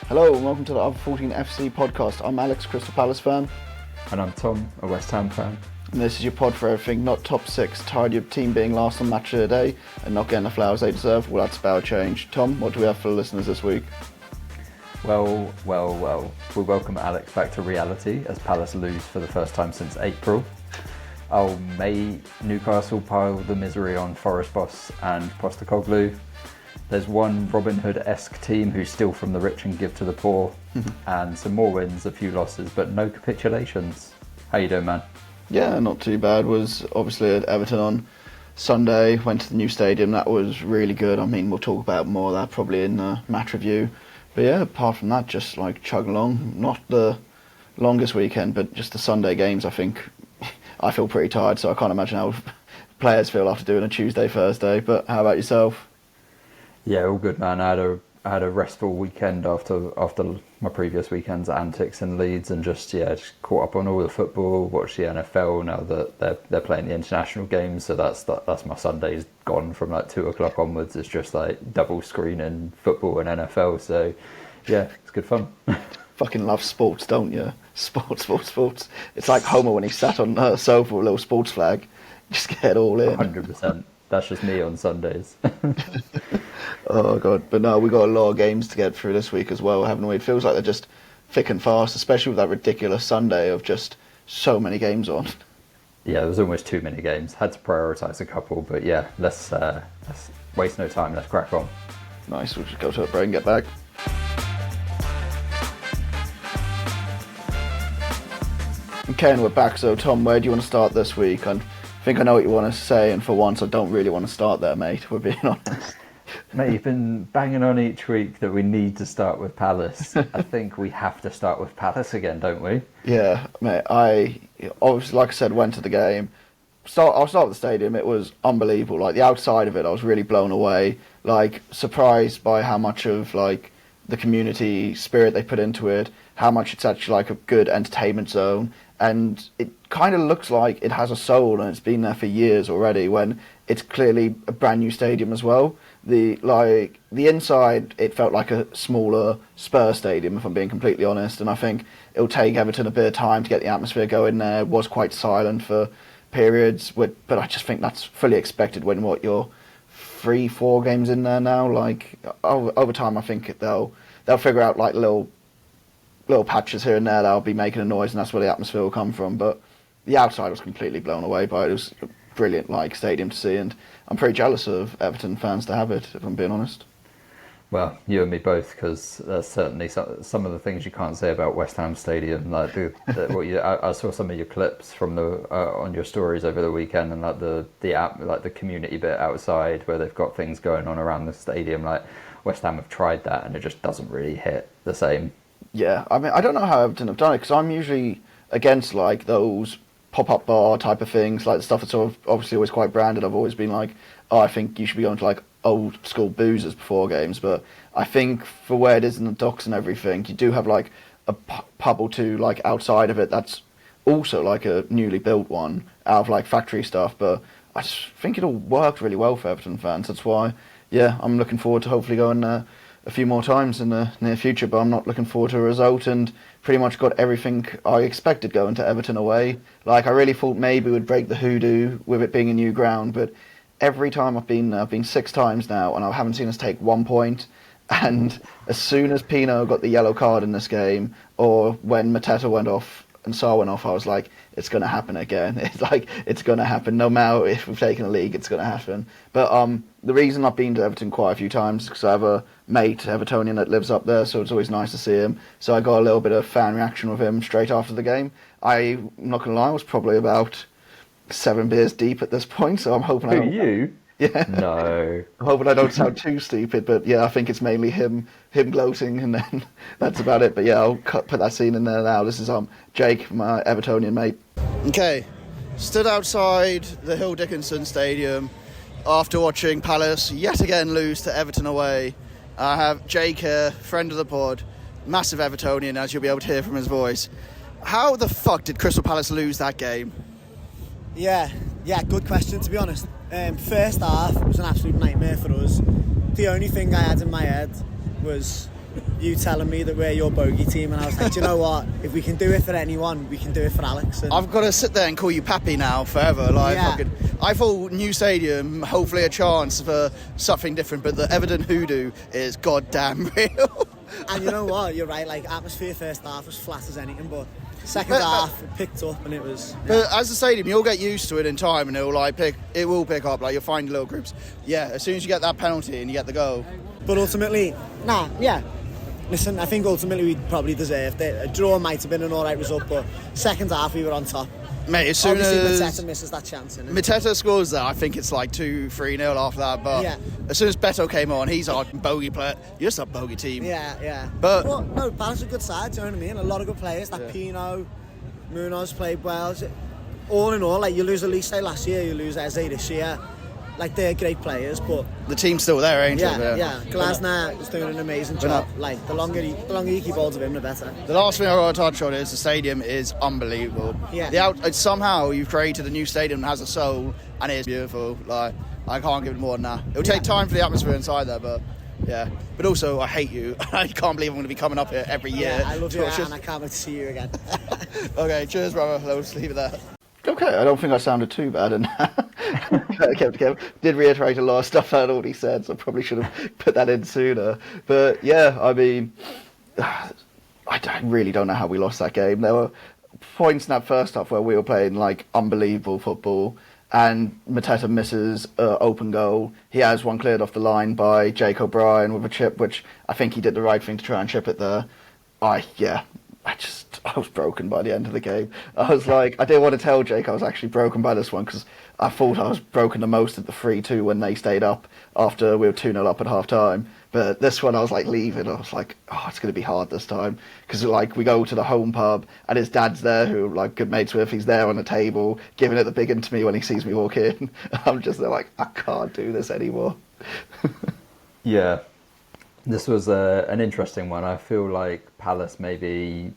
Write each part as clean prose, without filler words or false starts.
Hello and welcome to the Over 14 FC podcast. I'm Alex, Crystal Palace fan. And I'm Tom, a West Ham fan. And this is your pod for everything not top six, tired of your team being last on match of the day and not getting the flowers they deserve. Well, that's about change. Tom, what do we have for the listeners this week? Well. We welcome Alex back to reality as Palace lose for the first time since April. May Newcastle pile the misery on Forest boss and Postecoglou. There's one Robin Hood-esque team who steal from the rich and give to the poor. And some more wins, a few losses, but no capitulations. How you doing, man? Yeah, not too bad. Was obviously at Everton on Sunday, went to the new stadium. That was really good. I mean, we'll talk about more of that probably in the match review. But yeah, apart from that, just like chugging along. Not the longest weekend, but just the Sunday games, I think. I feel pretty tired, so I can't imagine how players feel after doing a Tuesday, Thursday. But how about yourself? Yeah, all good, man. I had a restful weekend after my previous weekend's antics in Leeds, and just caught up on all the football, watched the NFL now that they're playing the international games. So that's my Sundays gone from like 2:00 onwards. It's just like double screening football and NFL. So yeah, it's good fun. Fucking love sports, don't you? Sports. It's like Homer when he sat on the sofa with a little sports flag. Just get it all in. 100%. That's just me on Sundays. Oh god, but no, we got a lot of games to get through this week as well, haven't we? It feels like they're just thick and fast, especially with that ridiculous Sunday of just so many games on. Yeah, there was almost too many games. Had to prioritise a couple, but yeah, let's waste no time. Let's crack on. Nice, we'll just go to a break and get back. Okay, and we're back. So Tom, where do you want to start this week? I think I know what you want to say, and for once I don't really want to start there, mate, we're being honest. Mate, you've been banging on each week that we need to start with Palace. I think we have to start with Palace again, don't we? Yeah, mate, I obviously, like I said, went to the game. I'll start with the stadium. It was unbelievable. Like, the outside of it, I was really blown away. Like, surprised by how much of, like, the community spirit they put into it, how much it's actually, like, a good entertainment zone. And it kind of looks like it has a soul, and it's been there for years already, when it's clearly a brand new stadium as well. The inside, it felt like a smaller Spurs stadium, if I'm being completely honest. And I think it'll take Everton a bit of time to get the atmosphere going there. It was quite silent for periods, but I just think that's fully expected when you're 3-4 games in there now. Like, over time, I think they'll figure out like little patches here and there that'll be making a noise, and that's where the atmosphere will come from. But the outside was completely blown away by it. It was a brilliant like stadium to see, and I'm pretty jealous of Everton fans to have it, if I'm being honest. Well, you and me both, because there's certainly some of the things you can't say about West Ham Stadium. Like I saw some of your clips from the on your stories over the weekend, and like the community bit outside where they've got things going on around the stadium. Like, West Ham have tried that, and it just doesn't really hit the same. Yeah, I mean, I don't know how Everton have done it, because I'm usually against like those pop-up bar type of things, like the stuff that's sort of obviously always quite branded. I've always been like, oh, I think you should be going to like old school boozers before games, but I think for where it is in the docks and everything, you do have like a pub or two like outside of it that's also like a newly built one out of like factory stuff, but I just think it'll work really well for Everton fans. That's why, yeah, I'm looking forward to hopefully going a few more times in the near future, but I'm not looking forward to a result, and pretty much got everything I expected going to Everton away. Like, I really thought maybe we'd break the hoodoo with it being a new ground, but every time I've been 6 times now, and I haven't seen us take 1 point. And as soon as Pino got the yellow card in this game, or when Mateta went off and Sarr went off, I was like, it's going to happen again. It's going to happen. No matter if we've taken a league, it's going to happen. But the reason I've been to Everton quite a few times is because I have a mate, Evertonian, that lives up there, so it's always nice to see him. So I got a little bit of fan reaction with him straight after the game. I'm not going to lie, I was probably about 7 beers deep at this point, so I'm hoping you? Yeah. No. I'm hoping I don't sound too stupid, but yeah, I think it's mainly him gloating, and then that's about it. But yeah, I'll put that scene in there now. This is Jake, my Evertonian mate. Okay, stood outside the Hill Dickinson Stadium after watching Palace yet again lose to Everton away. I have Jake here, friend of the pod, massive Evertonian, as you'll be able to hear from his voice. How the fuck did Crystal Palace lose that game? Yeah, good question, to be honest. First half was an absolute nightmare for us. The only thing I had in my head was you telling me that we're your bogey team, and I was like, do you know what? If we can do it for anyone, we can do it for Alex. And I've got to sit there and call you Pappy now forever. Like, Yeah. I thought new stadium, hopefully a chance for something different, but the Everton hoodoo is goddamn real. And you know what? You're right. Like, atmosphere first half was flat as anything, but second half it picked up, and it was. But as a stadium, you'll get used to it in time, and it will pick up. Like, you'll find little groups. Yeah, as soon as you get that penalty and you get the goal. But ultimately, listen, I think ultimately we probably deserved it. A draw might have been an alright result, but second half we were on top. Mate, as soon Obviously, as Mateta misses that chance, innit? Mateta scores that, I think it's like 2-3-0 after that. But Yeah. as soon as Beto came on, he's our bogey player. You're just a bogey team. Yeah. But- no, Palace are a good side, do you know what I mean? A lot of good players. That Pino, Munoz played well. All in all, like, you lose Elise last year, you lose Eze this year. Like, they're great players, but The team's still there, ain't it? yeah. Glasner is doing an amazing job. Like, the longer you keep hold of him, the better. The last thing I want to touch on is the stadium is unbelievable. Yeah. Somehow you've created a new stadium that has a soul, and it's beautiful. Like, I can't give it more than that. It'll take time for the atmosphere inside there, but yeah. But also, I hate you. I can't believe I'm going to be coming up here every year. Yeah, I love you, and I can't wait to see you again. Okay, cheers, brother. Let's leave it there. Okay, I don't think I sounded too bad, and did reiterate a lot of stuff I'd already said, so I probably should have put that in sooner. But yeah, I mean, really don't know how we lost that game. There were points in that first half where we were playing like unbelievable football, and Mateta misses open goal. He has one cleared off the line by Jake O'Brien with a chip, which I think he did the right thing to try and chip it there. I was broken by the end of the game. I was like, I didn't want to tell Jake I was actually broken by this one, because I thought I was broken the most at the 3-2 when they stayed up after we were 2-0 up at half time. But this one I was like leaving. I was like, oh, it's going to be hard this time, because like we go to the home pub and his dad's there, who like good mates with. He's there on the table giving it the big one to me when he sees me walk in. I'm just there like, I can't do this anymore. Yeah. This was an interesting one. I feel like Palace maybe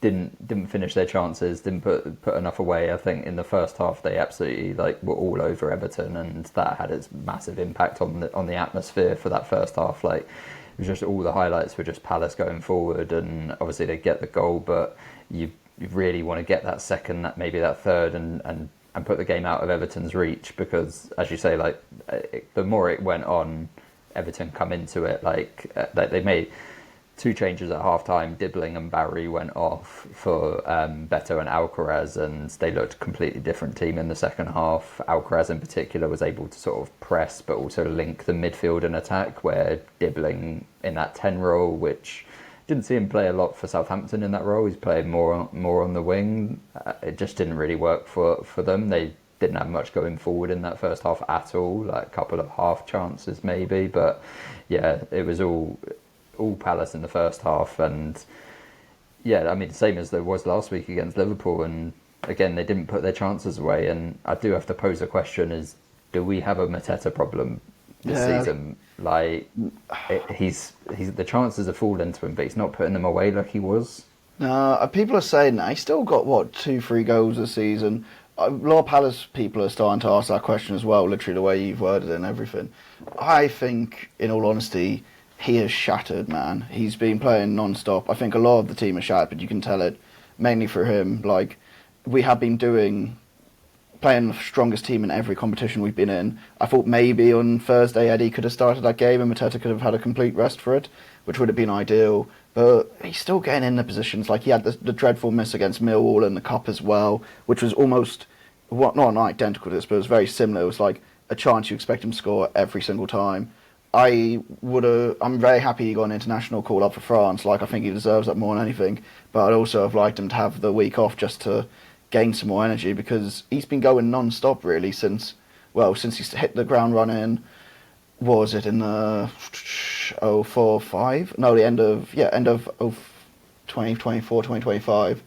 didn't finish their chances, didn't put enough away. I think in the first half they absolutely were all over Everton, and that had its massive impact on the atmosphere for that first half. Like, it was just all the highlights were just Palace going forward, and obviously they get the goal, but you really want to get that second, maybe that third, and put the game out of Everton's reach, because as you say, the more it went on, Everton come into it they made 2 changes at half time. Dibbling and Barry went off for Beto and Alcaraz, and they looked a completely different team in the second half. Alcaraz in particular was able to sort of press but also link the midfield and attack, where Dibbling in that 10 role, which didn't see him play a lot for Southampton in that role. He's played more on the wing. It just didn't really work for them. They didn't have much going forward in that first half at all, like a couple of half chances maybe, but yeah, it was all Palace in the first half. And yeah, I mean, same as there was last week against Liverpool, and again they didn't put their chances away. And I do have to pose a question: is do we have a Mateta problem this season? Like, he's the chances have fallen to him, but he's not putting them away like he was. No, people are saying that he's still got 2-3 goals this season. A lot of Palace people are starting to ask that question as well, literally the way you've worded it and everything. I think, in all honesty, he is shattered, man. He's been playing non-stop. I think a lot of the team is shattered, but you can tell it mainly for him. Like, we have been playing the strongest team in every competition we've been in. I thought maybe on Thursday Eddie could have started that game and Mateta could have had a complete rest for it, which would have been ideal. But he's still getting in the positions. Like, he had the dreadful miss against Millwall in the Cup as well, which was almost, not identical to this, but it was very similar. It was like a chance you expect him to score every single time. I'm very happy he got an international call up for France. Like, I think he deserves that more than anything. But I'd also have liked him to have the week off just to gain some more energy, because he's been going non-stop really since he's hit the ground running. What was it, in the 04-05? No, the end of 2024, 2025.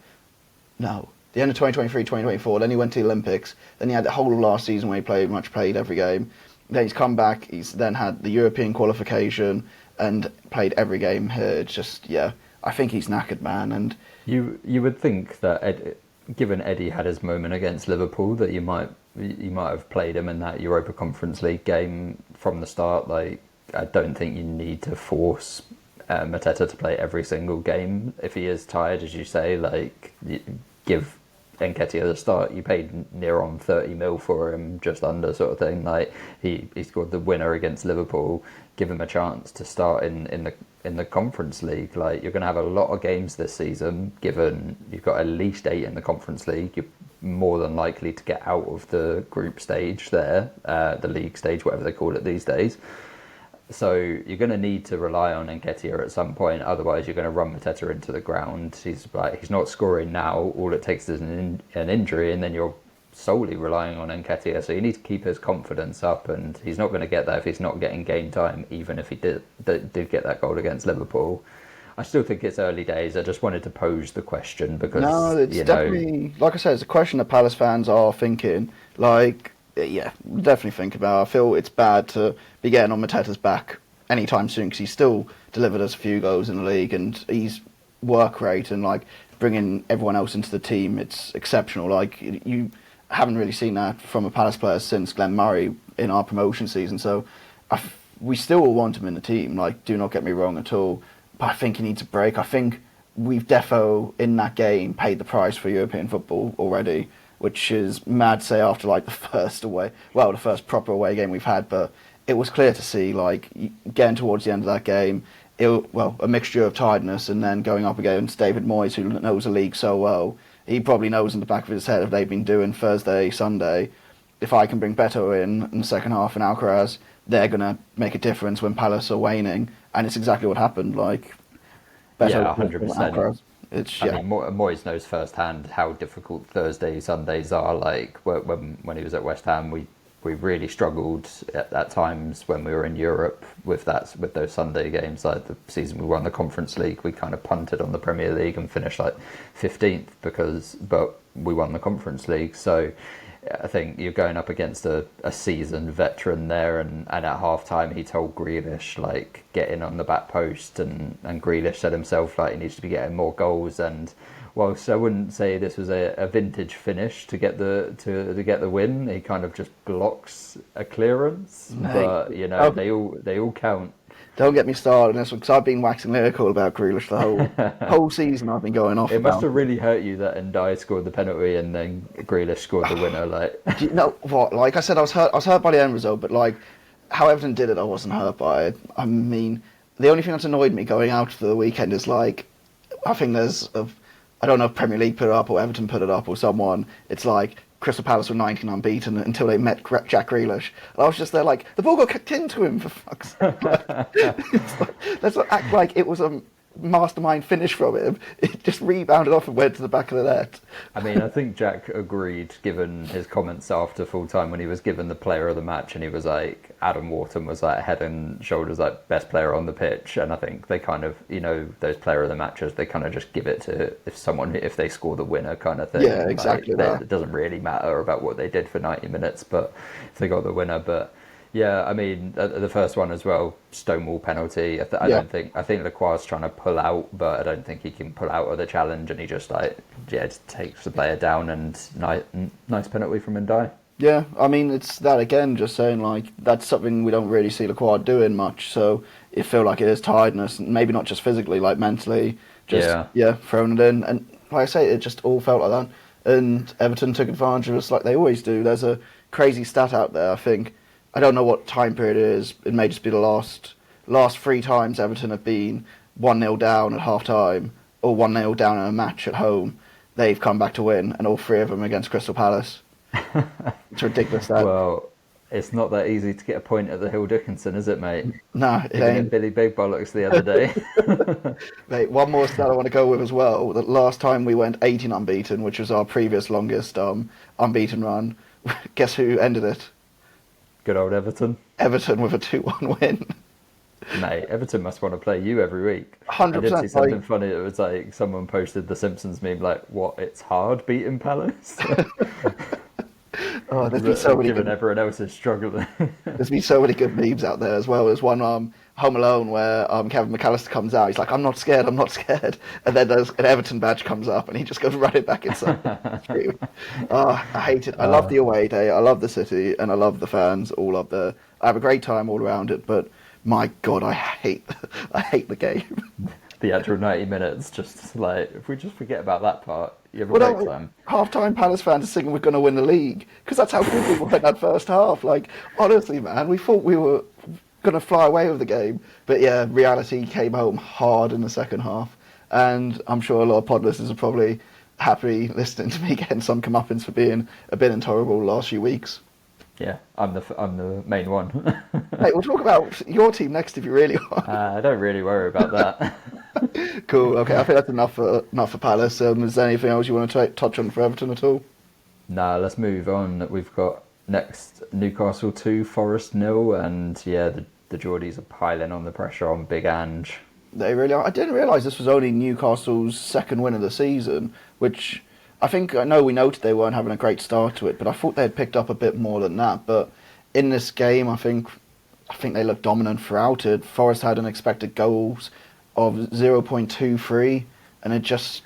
No, the end of 2023, 2024. Then he went to the Olympics. Then he had the whole of last season where he played every game. Then he's come back. He's then had the European qualification and played every game here. It's just, I think he's knackered, man. And you would think that given Eddie had his moment against Liverpool, that you might have played him in that Europa Conference League game from the start. Like, I don't think you need to force Mateta to play every single game. If he is tired, as you say, like, give Nketiah the start. You paid near on 30 mil for him, just under, sort of thing. Like, he scored the winner against Liverpool. Give him a chance to start in the Conference League. Like, you're going to have a lot of games this season. Given you've got at least 8 in the Conference League, you're more than likely to get out of the group stage there, the league stage, whatever they call it these days. So you're going to need to rely on Nketiah at some point. Otherwise, you're going to run Mateta into the ground. He's not scoring now. All it takes is an injury, and then you're solely relying on Nketiah. So you need to keep his confidence up, and he's not going to get that if he's not getting game time. Even if he did get that goal against Liverpool, I still think it's early days. I just wanted to pose the question because it's definitely, like I said, it's a question that Palace fans are thinking. Like, yeah, definitely think about. I feel it's bad to be getting on Mateta's back anytime soon because he's still delivered us a few goals in the league, and his work rate and like bringing everyone else into the team, it's exceptional. Like, you haven't really seen that from a Palace player since Glenn Murray in our promotion season. So we still want him in the team. Like, do not get me wrong at all, but I think he needs a break. I think we've defo in that game paid the price for European football already, which is mad to say after like the first proper away game we've had, but it was clear to see, like, getting towards the end of that game, a mixture of tiredness and then going up against David Moyes, who knows the league so well. He probably knows in the back of his head if they've been doing Thursday, Sunday, if I can bring Beto in the second half and Alcaraz, they're going to make a difference when Palace are waning, and it's exactly what happened. Like, Beto, 100%. I mean, Moyes knows firsthand how difficult Thursday, Sundays are. Like, when he was at West Ham, we really struggled at times when we were in Europe with those Sunday games. Like the season we won the Conference League, we kind of punted on the Premier League and finished like 15th but we won the Conference League. So I think you're going up against a seasoned veteran there, and at half time he told Grealish, like, get in on the back post, and Grealish said himself, like, he needs to be getting more goals. And whilst I wouldn't say this was a vintage finish to get the win, he kind of just blocks a clearance. Mate. But they all count. Don't get me started on this one, because I've been waxing lyrical about Grealish the whole season. I've been going off. It must have really hurt you that Ndiaye scored the penalty and then Grealish scored the winner. Like, do you know what? Like I said, I was hurt by the end result, but like how Everton did it, I wasn't hurt by it. I mean, the only thing that's annoyed me going out for the weekend is like, I think I don't know if Premier League put it up or Everton put it up or someone. It's like Crystal Palace were 19 unbeaten until they met Jack Grealish. And I was just there like, the ball got kicked into him, for fuck's sake. Let's not act like it was a mastermind finish from him. It just rebounded off and went to the back of the net. I mean, I think Jack agreed, given his comments after full time when he was given the player of the match, and he was like, Adam Wharton was like head and shoulders like best player on the pitch. And I think they kind of, those player of the matches, they kind of just give it to if they score the winner kind of thing. Yeah, exactly. Like, it doesn't really matter about what they did for 90 minutes, but if they got the winner. But yeah, I mean, the first one as well, Stonewall penalty. I think Lacroix's trying to pull out, but I don't think he can pull out of the challenge, and he just just takes the player down, and nice penalty from Ndiaye. Yeah, I mean, it's that again, just saying, like, that's something we don't really see Lacroix doing much, so it feel like it is tiredness, maybe not just physically, like mentally, just throwing it in, and like I say, it just all felt like that, and Everton took advantage of us like they always do. There's a crazy stat out there, I think. I don't know what time period it is. It may just be the last 3 times Everton have been 1-0 down at half time or 1-0 down in a match at home. They've come back to win, and all 3 of them against Crystal Palace. It's ridiculous. That. Well, it's not that easy to get a point at the Hill Dickinson, is it, mate? No, it ain't. Billy Big Bollocks the other day. Mate, one more stat I want to go with as well. The last time we went 18 unbeaten, which was our previous longest unbeaten run, guess who ended it? Good old Everton. Everton with a 2-1 win. Mate, Everton must want to play you every week. 100%. I did see something funny. It was like someone posted the Simpsons meme, like, what, it's hard beating Palace? Oh, there's been so many given everyone else is struggling. There's been so many good memes out there as well. There's one Home Alone where Kevin McAllister comes out. He's like, I'm not scared. And then there's an Everton badge comes up and he just goes running back inside. I hate it. I love the away day. I love the city and I love the fans all up there. I have a great time all around it. But my God, I hate the game. The actual 90 minutes, just like, if we just forget about that part, you have a Well, great no, time. half-time Palace fans are singing we're going to win the league because that's how good we were in that first half. Like, honestly, man, we thought we were going to fly away with the game. But yeah, reality came home hard in the second half. And I'm sure a lot of pod listeners are probably happy listening to me getting some comeuppance for being a bit intolerable the last few weeks. Yeah, I'm the main one. Mate, we'll talk about your team next if you really want. I don't really worry about that. Cool. Okay, I think that's enough for Palace. Is there anything else you want to touch on for Everton at all? Nah, let's move on. We've got next Newcastle 2, Forest 0, and yeah, the Geordies are piling on the pressure on Big Ange. They really are. I didn't realise this was only Newcastle's second win of the season, which I know we noted they weren't having a great start to it, but I thought they had picked up a bit more than that. But in this game, I think they looked dominant throughout it. Forest had unexpected goals of 0.23, and it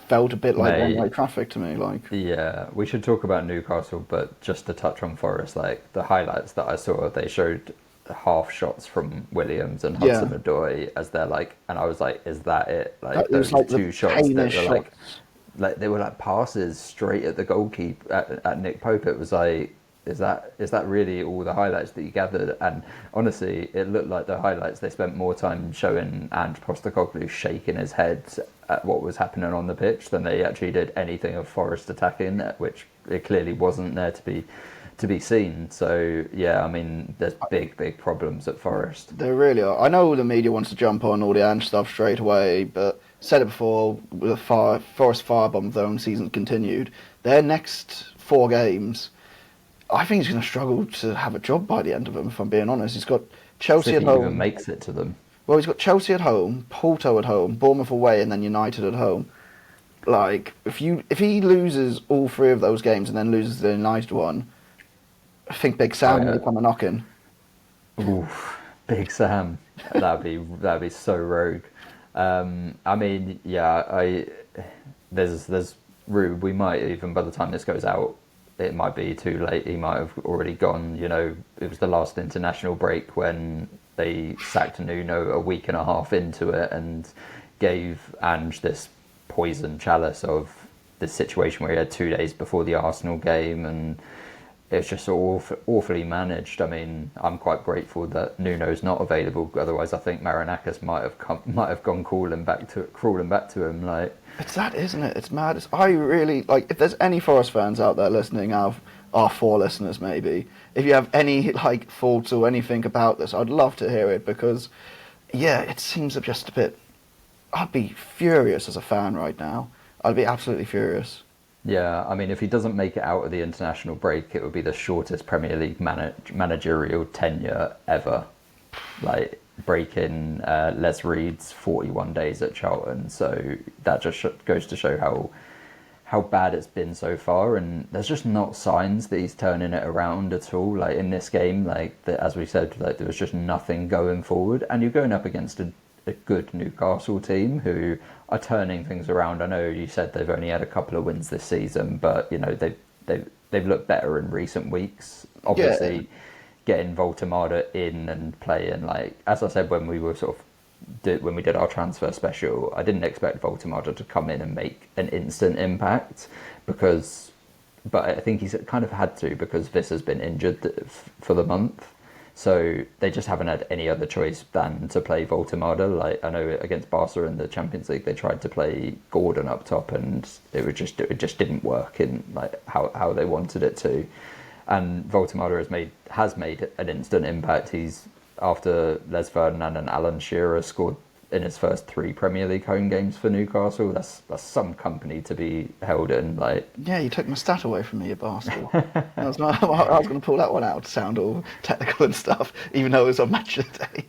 felt a bit like one-way traffic to me. Like, yeah, we should talk about Newcastle, but just to touch on Forest, like the highlights that I saw, they showed half shots from Williams and Hudson-Odoi as they're like, and I was like, is that it? Like those like two shots that were like they were like passes straight at the goalkeeper at Nick Pope. It was like, is that really all the highlights that you gathered? And honestly, it looked like the highlights, they spent more time showing Ange Postecoglou shaking his head at what was happening on the pitch than they actually did anything of Forest attacking, which it clearly wasn't there to be seen. So yeah, I mean, there's big problems at Forest. there really are. I know the media wants to jump on all the Ange stuff straight away, but said it before, with the Forest firebomb of their own season continued, their next 4 games, I think he's going to struggle to have a job by the end of them, if I'm being honest. He's got Chelsea at home. Even makes it to them. Well, he's got Chelsea at home, Porto at home, Bournemouth away, and then United at home. Like, if he loses all 3 of those games and then loses the United one, I think Big Sam will come a knocking. Oof, Big Sam. That'd be so rogue. I mean, yeah, there's room. We might even, by the time this goes out, it might be too late. He might have already gone. You know, it was the last international break when they sacked Nuno a week and a half into it and gave Ange this poison chalice of this situation where he had 2 days before the Arsenal game, and it's just awfully managed. I mean, I'm quite grateful that Nuno's not available. Otherwise, I think Marinakis might have gone crawling back to him. Like, It's that, isn't it? It's mad. I really like. If there's any Forest fans out there listening, our 4 listeners maybe, if you have any like thoughts or anything about this, I'd love to hear it, because yeah, it seems just a bit. I'd be furious as a fan right now. I'd be absolutely furious. yeah, I mean, if he doesn't make it out of the international break, it would be the shortest Premier League managerial tenure ever. Like, breaking Les Reed's 41 days at Charlton. So that just goes to show how bad it's been so far, and there's just not signs that he's turning it around at all. Like in this game, like as we said, like there was just nothing going forward, and you're going up against a good Newcastle team who are turning things around. I know you said they've only had a couple of wins this season, but you know they've looked better in recent weeks. Obviously, yeah. Getting Voltemada in and playing, like as I said when we were when we did our transfer special, I didn't expect Voltemada to come in and make an instant impact, but I think he's kind of had to, because Viss has been injured for the month. So they just haven't had any other choice than to play Voltemada. Like I know against Barca in the Champions League, they tried to play Gordon up top, and it just didn't work in like how they wanted it to. And Voltemada has made an instant impact. He's, after Les Ferdinand and Alan Shearer scored in his first 3 Premier League home games for Newcastle, that's some company to be held in. Like, yeah, you took my stat away from me, you bastard. I was going to pull that one out to sound all technical and stuff, even though it was on match of the day.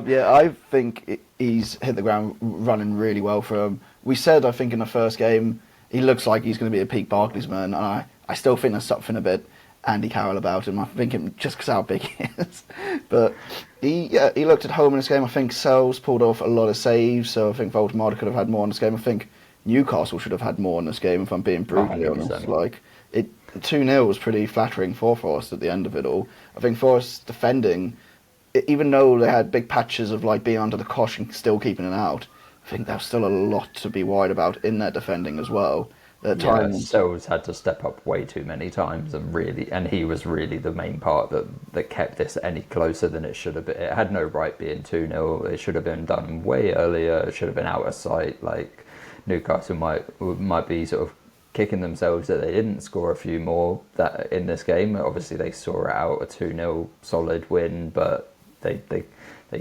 Yeah, I think he's hit the ground running really well for him. We said, I think in the first game, he looks like he's going to be a peak Barclays-man, and I still think there's something a bit Andy Carroll about him. I think him just because how big he is. But he looked at home in this game. I think Sells pulled off a lot of saves, so I think Voltemada could have had more in this game. I think Newcastle should have had more in this game, if I'm being brutally honest. Like, 2-0 was pretty flattering for Forest at the end of it all. I think Forest's defending even though they had big patches of like being under the cosh and still keeping it out, I think there's still a lot to be worried about in their defending as well. At Yeah, times, Sells had to step up way too many times, and he was really the main part that kept this any closer than it should have been. It had no right being 2-0. It should have been done way earlier. It should have been out of sight. Like Newcastle might be sort of kicking themselves that they didn't score a few more that in this game. Obviously, they saw it out, a 2-0 solid win, but they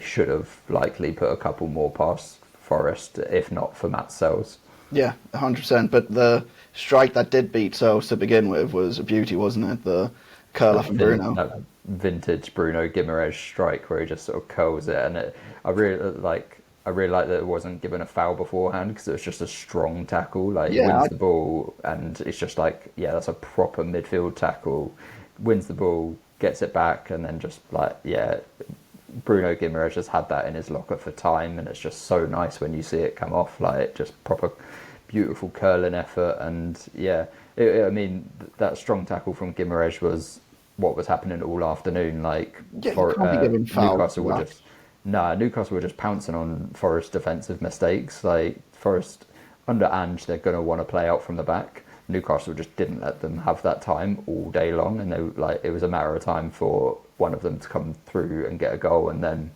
should have likely put a couple more past Forest, if not for Matt Sells. yeah, 100%. But the strike that did beat Sales to begin with was a beauty, wasn't it? The curl off of Bruno. That vintage Bruno Guimaraes strike where he just sort of curls it, and I really like that it wasn't given a foul beforehand because it was just a strong tackle. Like he wins the ball, and it's just like, yeah, that's a proper midfield tackle. Wins the ball, gets it back, and then just like, yeah, Bruno Guimaraes just had that in his locker for time, and it's just so nice when you see it come off. Like just proper beautiful curling effort, and yeah, I mean that strong tackle from Guimaraes was what was happening all afternoon. Like Newcastle were just pouncing on Forest defensive mistakes. Like Forest under Ange, they're going to want to play out from the back. Newcastle just didn't let them have that time all day long, and it was a matter of time for one of them to come through and get a goal, and then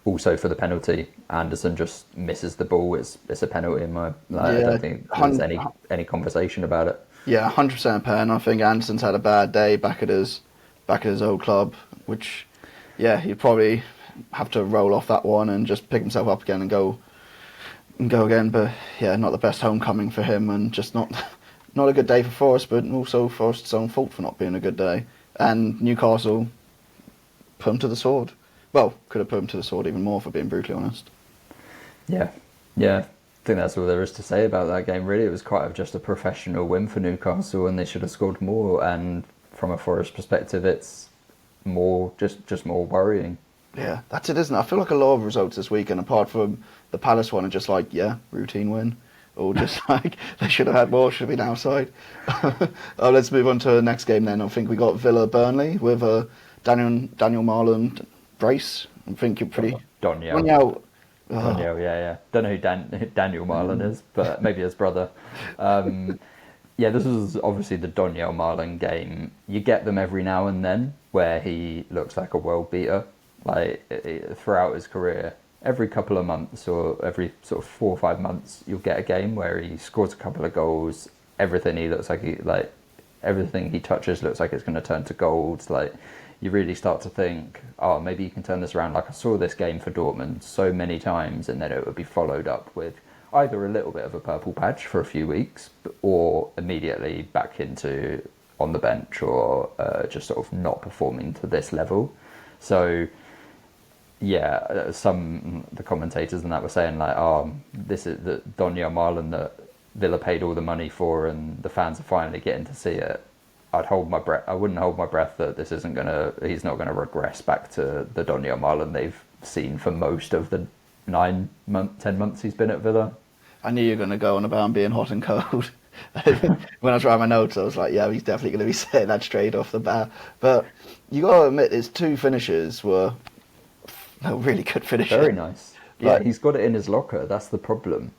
also for the penalty, Anderson just misses the ball. It's a penalty in my. I don't think there's any conversation about it. Yeah, 100% pen. I think Anderson's had a bad day back at his old club, which, yeah, he'd probably have to roll off that one and just pick himself up again and go again. But yeah, not the best homecoming for him, and just not a good day for Forest, but also Forest's own fault for not being a good day. And Newcastle put him to the sword. Well, could have put him to the sword even more, for being brutally honest. Yeah. I think that's all there is to say about that game, really. It was quite just a professional win for Newcastle, and they should have scored more. And from a Forest perspective, it's more just more worrying. Yeah, that's it, isn't it? I feel like a lot of results this weekend, apart from the Palace one, are just like, yeah, routine win. Or just like, they should have had more, should have been outside. Let's move on to the next game then. I think we got Villa-Burnley with Daniel Malen brace. I think you're pretty... Daniel, yeah. Don't know who Daniel Malen is, but maybe his brother. Yeah, this was obviously the Daniel Malen game. You get them every now and then where he looks like a world beater. Like throughout his career, every couple of months or every sort of 4 or 5 months, you'll get a game where he scores a couple of goals. Everything he touches looks like it's going to turn to gold. Like you really start to think, oh, maybe you can turn this around. Like I saw this game for Dortmund so many times, and then it would be followed up with either a little bit of a purple patch for a few weeks, or immediately back into on the bench, or just sort of not performing to this level. So. Yeah, the commentators and that were saying like, this is the Daniel Malen that Villa paid all the money for, and the fans are finally getting to see it. I'd hold my breath. I wouldn't hold my breath that he's not gonna regress back to the Daniel Malen they've seen for most of the 10 months he's been at Villa. I knew you were gonna go on about him being hot and cold. When I was writing my notes, I was like, yeah, he's definitely gonna be saying that straight off the bat. But you gotta admit, his 2 finishes were. No, really good finish. Very nice. Yeah, he's got it in his locker. That's the problem.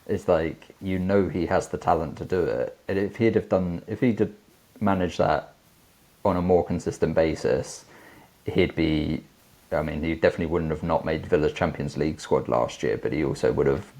It's like, he has the talent to do it. And if he'd managed that on a more consistent basis, he definitely wouldn't have not made Villa's Champions League squad last year, but he also would have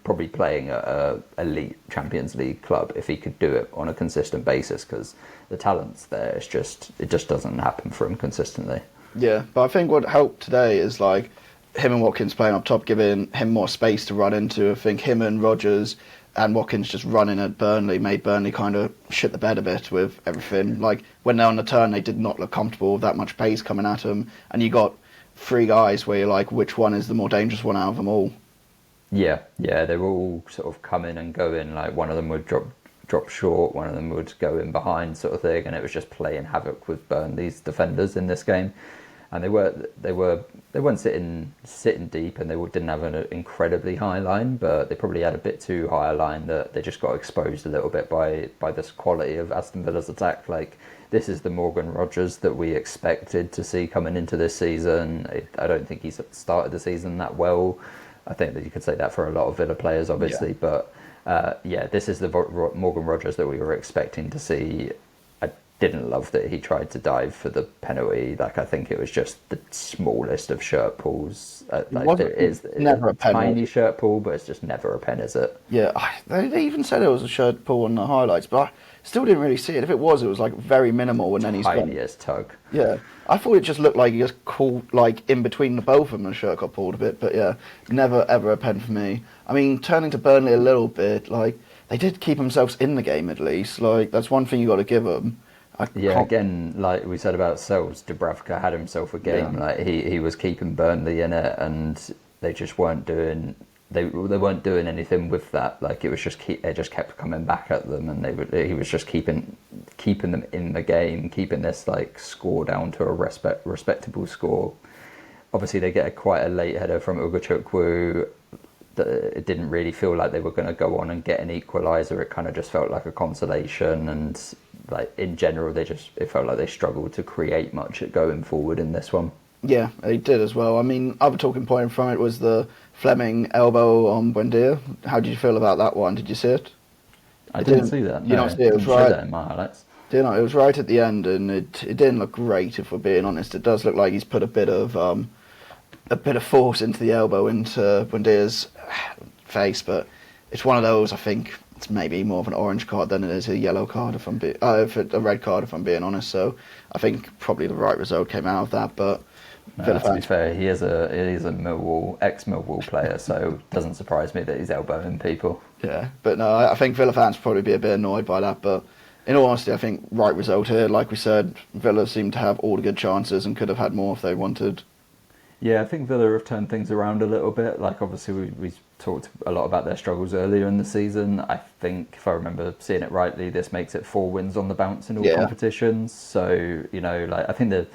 probably playing at a elite Champions League club if he could do it on a consistent basis, because the talent's there. It just doesn't happen for him consistently. Yeah, but I think what helped today is like him and Watkins playing up top, giving him more space to run into. I think him and Rodgers and Watkins just running at Burnley made Burnley kind of shit the bed a bit with everything. Like when they're on the turn, they did not look comfortable with that much pace coming at them. And you got 3 guys where you're like, which one is the more dangerous one out of them all? Yeah, they were all sort of coming and going. Like one of them would drop short, one of them would go in behind, sort of thing, and it was just playing havoc with Burnley's defenders in this game. and they weren't sitting deep, and didn't have an incredibly high line, but they probably had a bit too high a line that they just got exposed a little bit by this quality of Aston Villa's attack. Like, this is the Morgan Rogers that we expected to see coming into this season. I don't think he's started the season that well. I think that you could say that for a lot of Villa players, obviously, but this is the Morgan Rogers that we were expecting to see. I didn't love that he tried to dive for the penalty. Like, I think it was just the smallest of shirt pulls. It's never a penalty. Tiny shirt pull, but it's just never a pen, is it? Yeah, they even said it was a shirt pull on the highlights, but I still didn't really see it. If it was like very minimal, and then he's tiniest tug. Yeah, I thought it just looked like he just caught like in between the both of them, and the shirt got pulled a bit. But yeah, never ever a pen for me. I mean, turning to Burnley a little bit, like they did keep themselves in the game at least. Like, that's one thing you got to give them. Again, like we said about Sels, Dubravka had himself a game. Yeah. Like he was keeping Burnley in it, and they just weren't doing. They weren't doing anything with that. Like, it was just they just kept coming back at them, and he was just keeping them in the game, keeping this like score down to a respectable score. Obviously, they get quite a late header from Ugachukwu. It didn't really feel like they were going to go on and get an equaliser. It kind of just felt like a consolation, and like in general, it felt like they struggled to create much going forward in this one. Yeah, they did as well. I mean, other talking point from it was the Fleming elbow on Buendia. How did you feel about that one? Did you see it? I didn't see that. Did you not see it? It was right. That in my highlights. It was right at the end, and it didn't look great, if we're being honest. It does look like he's put a bit of force into the elbow into Buendia's face, but it's one of those. I think it's maybe more of an orange card than it is a yellow card, if a red card, if I'm being honest. So I think probably the right result came out of that, but. No, to be fair, he is a ex-Millwall player, so it doesn't surprise me that he's elbowing people. Yeah, but no, I think Villa fans probably be a bit annoyed by that, but in all honesty, I think right result here. Like we said, Villa seemed to have all the good chances and could have had more if they wanted. Yeah, I think Villa have turned things around a little bit. Like, obviously, we talked a lot about their struggles earlier in the season. I think, if I remember seeing it rightly, this makes it 4 wins on the bounce in all competitions. So, like, I think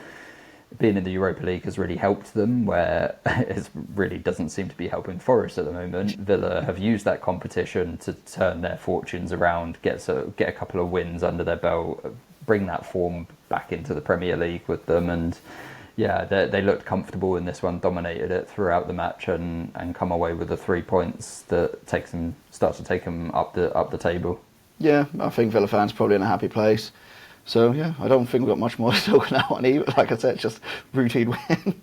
being in the Europa League has really helped them, where it really doesn't seem to be helping Forest at the moment. Villa have used that competition to turn their fortunes around, get a couple of wins under their belt, bring that form back into the Premier League with them, and yeah, they looked comfortable in this one, dominated it throughout the match, and come away with the 3 points that starts to take them up the table. Yeah, I think Villa fans probably in a happy place. So yeah, I don't think we've got much more to talk about on either. Like I said, just routine win.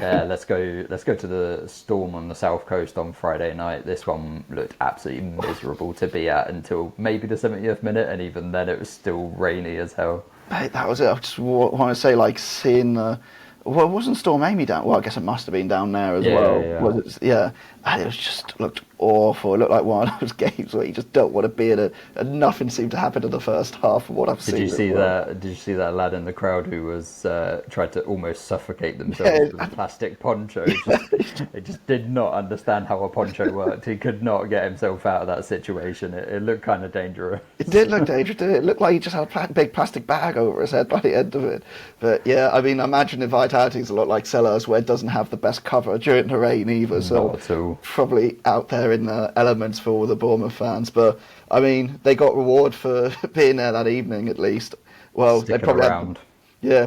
Yeah, let's go to the Storm on the South Coast on Friday night. This one looked absolutely miserable to be at until maybe the 70th minute, and even then it was still rainy as hell. Mate, that was it. I just want to say, like, seeing well, wasn't Storm Amy down? Well, I guess it must have been down there as well. Yeah. Was it? Yeah. And it just looked awful. It looked like one of those games where you just don't want to be in it, and nothing seemed to happen in the first half of what I've seen. Did you see that lad in the crowd who was tried to almost suffocate themselves with a plastic poncho? He just did not understand how a poncho worked. He could not get himself out of that situation. It looked kind of dangerous. It did look dangerous, didn't it? It looked like he just had a big plastic bag over his head by the end of it. But yeah, I mean, imagine if Vitality's a lot like Sellers, where it doesn't have the best cover during the rain either. So not at all. Probably out there in the elements for all the Bournemouth fans. But I mean, they got reward for being there that evening at least. Well, Sticking they probably around.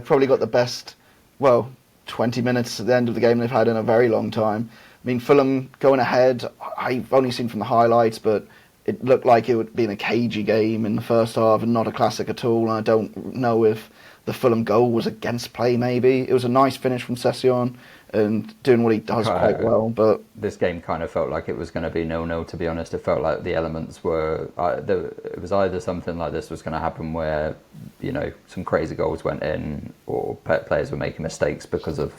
Probably got the best 20 minutes at the end of the game they've had in a very long time. I mean, Fulham going ahead, I've only seen from the highlights, but it looked like it would be a cagey game in the first half and not a classic at all. And I don't know if the Fulham goal was against play, maybe. It was a nice finish from Semenyo and doing what he does quite well. But this game kind of felt like it was going to be 0-0, to be honest. It felt like the elements were... it was either something like this was going to happen where, some crazy goals went in, or players were making mistakes because of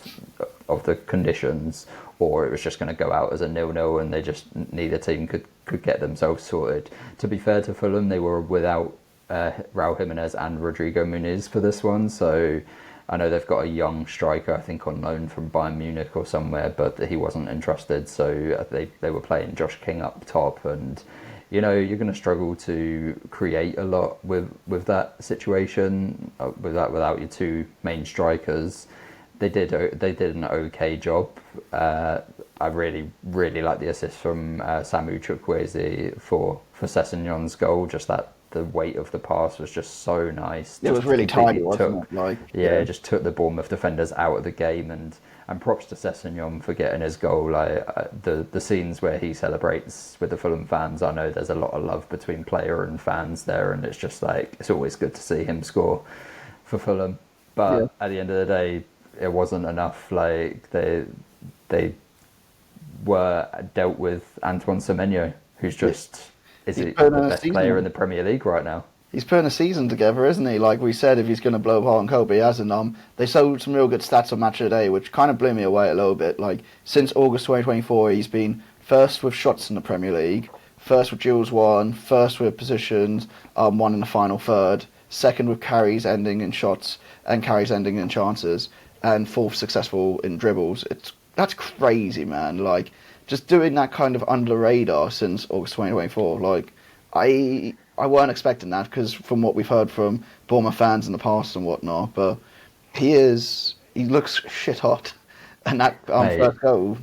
the conditions, or it was just going to go out as a 0-0 and they just, neither team could get themselves sorted. To be fair to Fulham, they were without Raul Jimenez and Rodrigo Muniz for this one, so I know they've got a young striker, I think on loan from Bayern Munich or somewhere, but he wasn't entrusted, so they were playing Josh King up top, and you're going to struggle to create a lot with that situation, without your two main strikers. They did an okay job. I really like the assist from Samu Chukwueze for Sessegnon's goal. Just that the weight of the pass was just so nice. It was really tidy, wasn't it? Like, yeah, just took the Bournemouth defenders out of the game, and props to Sessegnon for getting his goal. Like the scenes where he celebrates with the Fulham fans, I know there's a lot of love between player and fans there, and it's just like it's always good to see him score for Fulham. But at the end of the day, it wasn't enough. Like they were dealt with Antoine Semenyo, who's just the best player in the Premier League right now. He's putting a season together, isn't he? Like we said, if he's going to blow apart on Kobe, he hasn't. They showed some real good stats on Match of the Day, which kind of blew me away a little bit. Like since August 2024, he's been first with shots in the Premier League, first with duels won, first with positions won in the final third, second with carries ending in shots and carries ending in chances, and fourth successful in dribbles. That's crazy, man. Like just doing that kind of under the radar since August 2024. Like I weren't expecting that because from what we've heard from Bournemouth fans in the past and whatnot, but he looks shit hot, and that first goal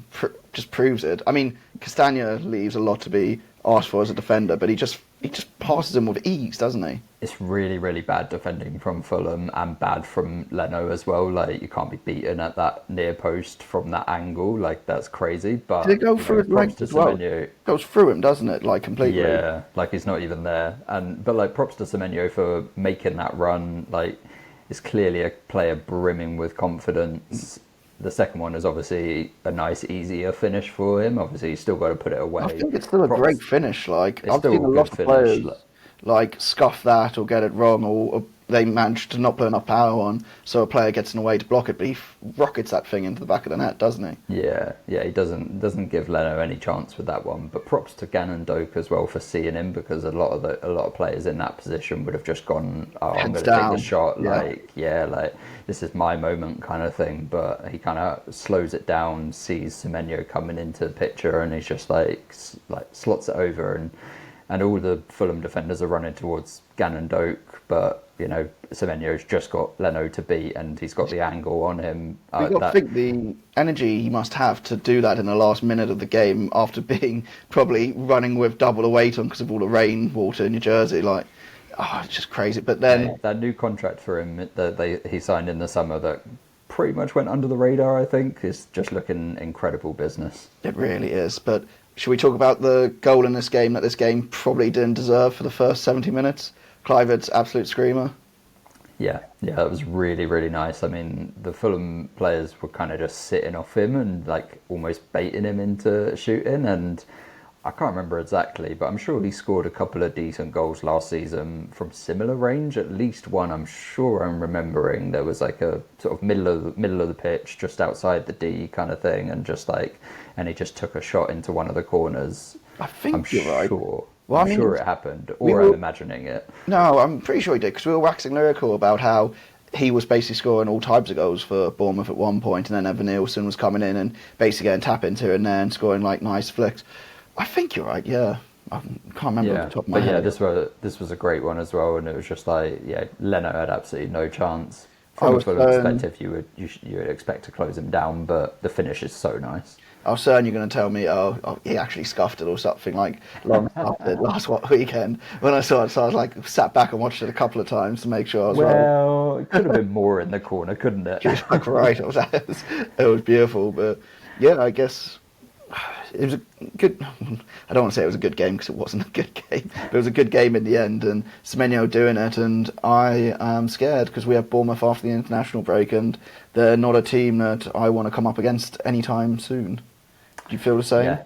just proves it. I mean, Castagna leaves a lot to be asked for as a defender, but he just passes him with ease, doesn't he? It's really, really bad defending from Fulham and bad from Leno as well. Like you can't be beaten at that near post from that angle. Like that's crazy. But did it go through his legs as well? It goes through him, doesn't it? Like completely. Yeah, like he's not even there. But like props to Semenyo for making that run. Like it's clearly a player brimming with confidence. The second one is obviously a nice, easier finish for him. Obviously, he's still got to put it away. I think it's still a great finish. Like I've seen a lot of players like scuff that or get it wrong, or they manage to not put enough power on, so a player gets in the way to block it. But he rockets that thing into the back of the net, doesn't he? Yeah, he doesn't give Leno any chance with that one. But props to Gannon Doak as well for seeing him, because a lot of players in that position would have just gone, I'm going to take the shot, like this is my moment kind of thing. But he kind of slows it down, sees Semenyo coming into the picture, and he's just like slots it over, and all the Fulham defenders are running towards Gannon Doak, but Semenyo's just got Leno to beat, and he's got the angle on him. You've got to think the energy he must have to do that in the last minute of the game after being probably running with double the weight on because of all the rain water in your jersey. Like, it's just crazy. But then that new contract for him that he signed in the summer that pretty much went under the radar, I think, is just looking incredible business. It really is. But should we talk about the goal in this game that this game probably didn't deserve for the first 70 minutes? Kluivert's absolute screamer. Yeah, that was really, really nice. I mean, the Fulham players were kind of just sitting off him and like almost baiting him into shooting, and I can't remember exactly, but I'm sure he scored a couple of decent goals last season from similar range. At least one, I'm sure I'm remembering. There was like a sort of middle of the pitch, just outside the D kind of thing, and he just took a shot into one of the corners. I think you're right. Well, I'm sure it happened, or I'm imagining it. No, I'm pretty sure he did, because we were waxing lyrical about how he was basically scoring all types of goals for Bournemouth at one point, and then Evan Nielsen was coming in and basically getting tap-ins here and there and scoring like nice flicks. I think you're right, yeah. I can't remember off the top of my head. Yeah, this was a great one as well, and it was just like, Leno had absolutely no chance. From a Fulham perspective, you would expect to close him down, but the finish is so nice. I was certain you're going to tell me, he actually scuffed it or something like Long scuffed it last weekend when I saw it. So I was like, sat back and watched it a couple of times to make sure I was right. Well, it could have been more in the corner, couldn't it? Like, right, it was beautiful. But yeah, I guess it was a good. I don't want to say it was a good game because it wasn't a good game. But it was a good game in the end, and Semenyo doing it. And I am scared because we have Bournemouth after the international break, and they're not a team that I want to come up against anytime soon. Do you feel the same? Yeah.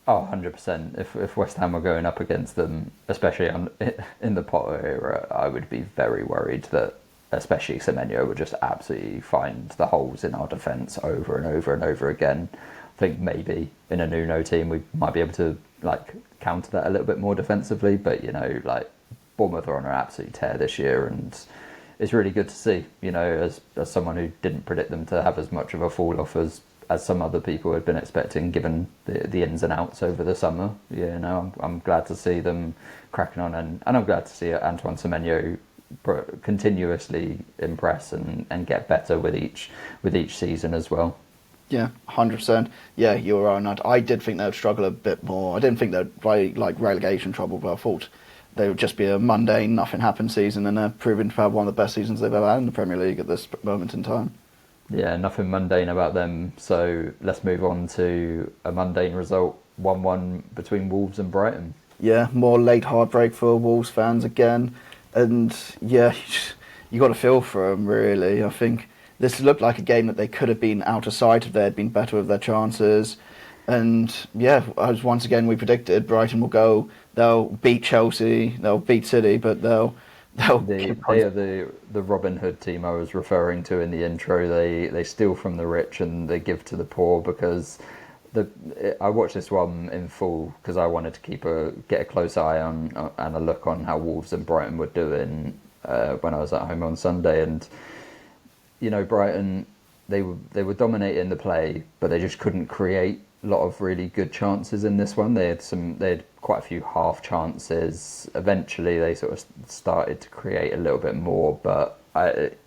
100%. If West Ham were going up against them, especially in the Potter era, I would be very worried that especially Semenyo would just absolutely find the holes in our defence over and over and over again. I think maybe in a Nuno team we might be able to like counter that a little bit more defensively, but like Bournemouth are on an absolute tear this year, and it's really good to see. As someone who didn't predict them to have as much of a fall off as some other people had been expecting, given the ins and outs over the summer. I'm glad to see them cracking on, and I'm glad to see Antoine Semenyo continuously impress and get better with each season as well. Yeah, 100%. Yeah, you're right. I did think they would struggle a bit more. I didn't think they'd play like relegation trouble, but I thought they would just be a mundane, nothing happened season, and they're proving to have one of the best seasons they've ever had in the Premier League at this moment in time. Yeah, nothing mundane about them. So let's move on to a mundane result, 1-1 between Wolves and Brighton. Yeah, more late heartbreak for Wolves fans again, and yeah, you got to feel for them really. I think this looked like a game that they could have been out of sight if they had been better with their chances. And yeah, as once again we predicted, Brighton will go. They'll beat Chelsea, they'll beat City, but they'll they are the Robin Hood team I was referring to in the intro. They steal from the rich and they give to the poor, because I watched this one in full because I wanted to get a close eye on and a look on how Wolves and Brighton were doing when I was at home on Sunday. And you know, Brighton, they were dominating the play, but they just couldn't create a lot of really good chances in this one. They had quite a few half chances. Eventually, they sort of started to create a little bit more, but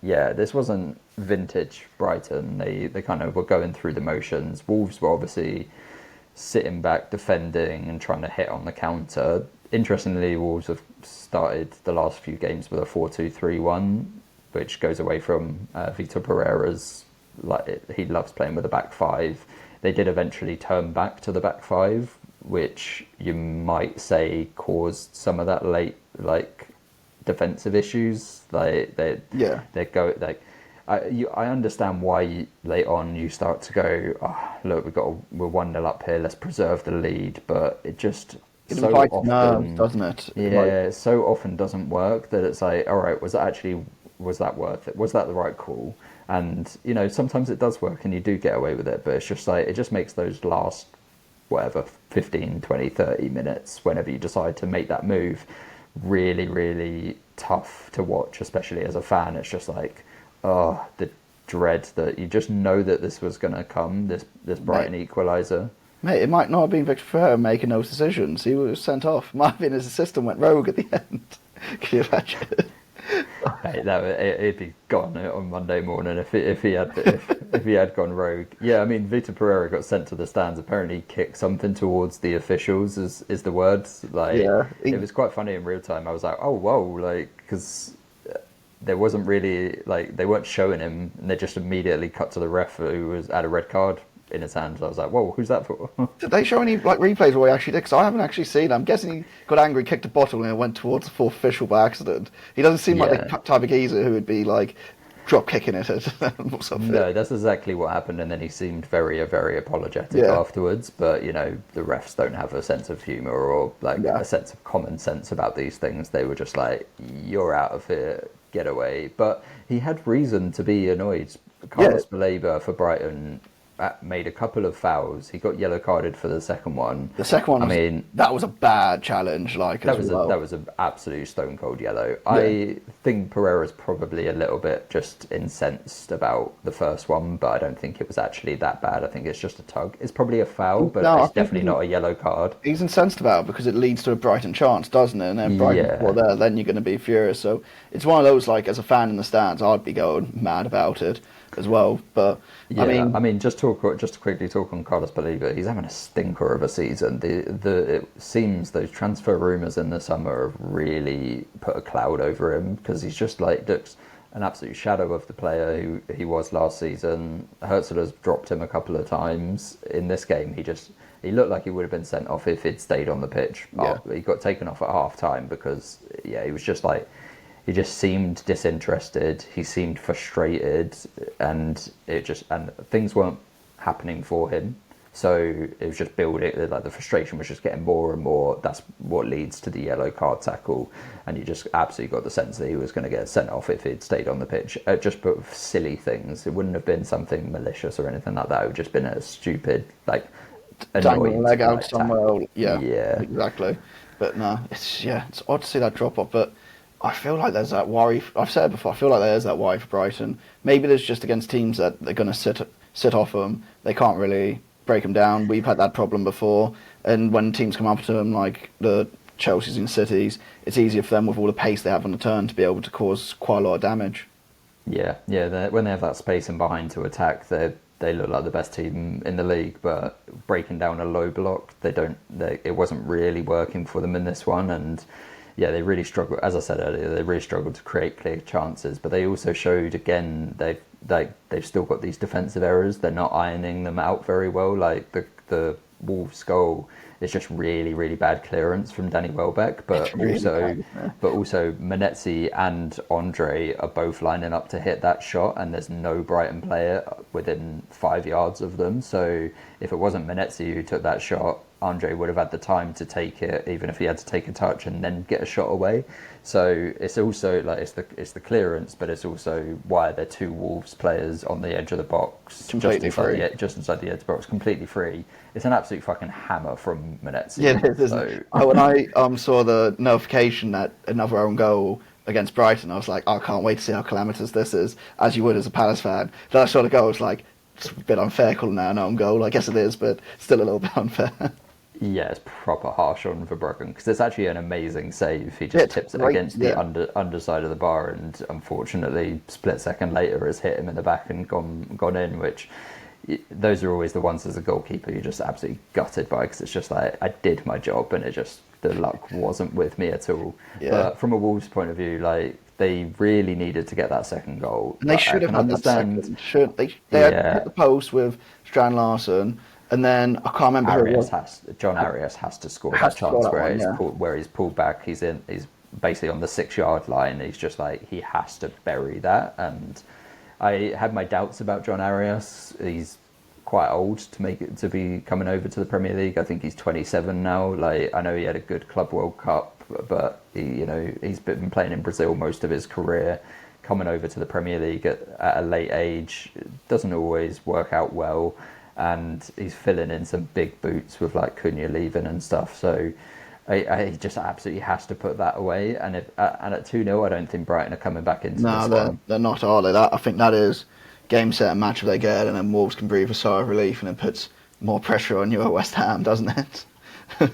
this wasn't vintage Brighton. They kind of were going through the motions. Wolves were obviously sitting back, defending, and trying to hit on the counter. Interestingly, Wolves have started the last few games with a 4-2-3-1, which goes away from Vitor Pereira's. He loves playing with a back five. They did eventually turn back to the back five, which you might say caused some of that late defensive issues. I understand why late on you start to go, oh, look, we're 1-0 up here, let's preserve the lead, but it just so often nerves, doesn't it? Yeah, so often doesn't work that it's like, all right, was that worth it? Was that the right call? And, you know, sometimes it does work and you do get away with it, but it's just like, it just makes those last, 15, 20, 30 minutes, whenever you decide to make that move, really, really tough to watch, especially as a fan. It's just like, oh, the dread that you just know that this was going to come, this Brighton equaliser. Mate, it might not have been Victor Ferrer making those decisions. He was sent off. Might have been his assistant went rogue at the end. Can you imagine? He'd be gone on Monday morning if he had gone rogue. Yeah, I mean, Vitor Pereira got sent to the stands. Apparently, kicked something towards the officials is the words. It was quite funny in real time. I was like, oh whoa, because there wasn't really they weren't showing him, and they just immediately cut to the ref who had a red card in his hands. I was like, whoa, who's that for? Did they show any replays where he actually did? Because I haven't actually seen it. I'm guessing he got angry, kicked a bottle, and it went towards the fourth official by accident. He doesn't seem like the type of geezer who would be drop kicking it or something. No, that's exactly what happened, and then he seemed very, very apologetic afterwards. But you know, the refs don't have a sense of humour or a sense of common sense about these things. They were just like, "You're out of here, get away." But he had reason to be annoyed. Carlos Baleba for Brighton made a couple of fouls. He got yellow carded for the second one. The second one, that was a bad challenge. That was an absolute stone cold yellow. Yeah. I think Pereira's probably a little bit just incensed about the first one, but I don't think it was actually that bad. I think it's just a tug. It's probably a foul, but it's definitely not a yellow card. He's incensed about it because it leads to a Brighton chance, doesn't it? And then Brighton, then you're going to be furious. So it's one of those, as a fan in the stands, I'd be going mad about it as well. But I mean, just to quickly talk on Carlos Baleba, he's having a stinker of a season. It seems those transfer rumours in the summer have really put a cloud over him, because he's just looks an absolute shadow of the player who he was last season. Herzl has dropped him a couple of times. In this game, he looked like he would have been sent off if he'd stayed on the pitch. Yeah. He got taken off at half time because he was just he just seemed disinterested. He seemed frustrated, and things weren't happening for him. So it was just building. The frustration was just getting more and more. That's what leads to the yellow card tackle, and you just absolutely got the sense that he was going to get sent off if he'd stayed on the pitch. Just for silly things. It wouldn't have been something malicious or anything like that. It would have just been a stupid dangling a leg out somewhere. Yeah, exactly. But no, it's odd to see that drop off, but I feel like there's that worry. I've said it before. I feel like there's that worry for Brighton. Maybe there's just against teams that they're going to sit off them. They can't really break them down. We've had that problem before. And when teams come up to them, like the Chelsea's and City's, it's easier for them with all the pace they have on the turn to be able to cause quite a lot of damage. Yeah. When they have that space in behind to attack, they look like the best team in the league. But breaking down a low block, it wasn't really working for them in this one. And yeah, they really struggled. As I said earlier, they really struggled to create clear chances. But they also showed again they've still got these defensive errors. They're not ironing them out very well. Like the Wolves goal is just really, really bad clearance from Danny Welbeck. But also Menezes and Andre are both lining up to hit that shot, and there's no Brighton player within 5 yards of them. So if it wasn't Menezes who took that shot, Andre would have had the time to take it, even if he had to take a touch and then get a shot away. So it's also like it's the clearance, but it's also why they're two Wolves players on the edge of the box, completely free, just inside the edge of the box, completely free. It's an absolute fucking hammer from Menezes. Yeah, it is. So... when I saw the notification that another own goal against Brighton, I was like, I can't wait to see how calamitous this is, as you would as a Palace fan. Then I saw the goal, I was like, it's a bit unfair calling that an own goal. I guess it is, but still a little bit unfair. Yeah, it's proper harsh on Verbruggen because it's actually an amazing save. He just tips it against the underside of the bar, and unfortunately, split second later, has hit him in the back and gone in. Which those are always the ones as a goalkeeper you're just absolutely gutted by, because it's just like, I did my job and the luck wasn't with me at all. Yeah. But from a Wolves point of view, like, they really needed to get that second goal. And they should have had that second. They had hit the post with Strand Larsen. And then I can't remember who it was. John Arias has to score that chance where he's pulled back. He's basically on the 6-yard line. He's just like, he has to bury that. And I had my doubts about John Arias. He's quite old to be coming over to the Premier League. I think he's 27 now. Like, I know he had a good Club World Cup, but he's been playing in Brazil most of his career. Coming over to the Premier League at a late age doesn't always work out well. And he's filling in some big boots with like Cunha leaving and stuff. So he just absolutely has to put that away. And at 2-0, I don't think Brighton are coming back into this one. They're not, are they? I think that is game, set and match if they get it, and then Wolves can breathe a sigh of relief, and it puts more pressure on you at West Ham, doesn't it?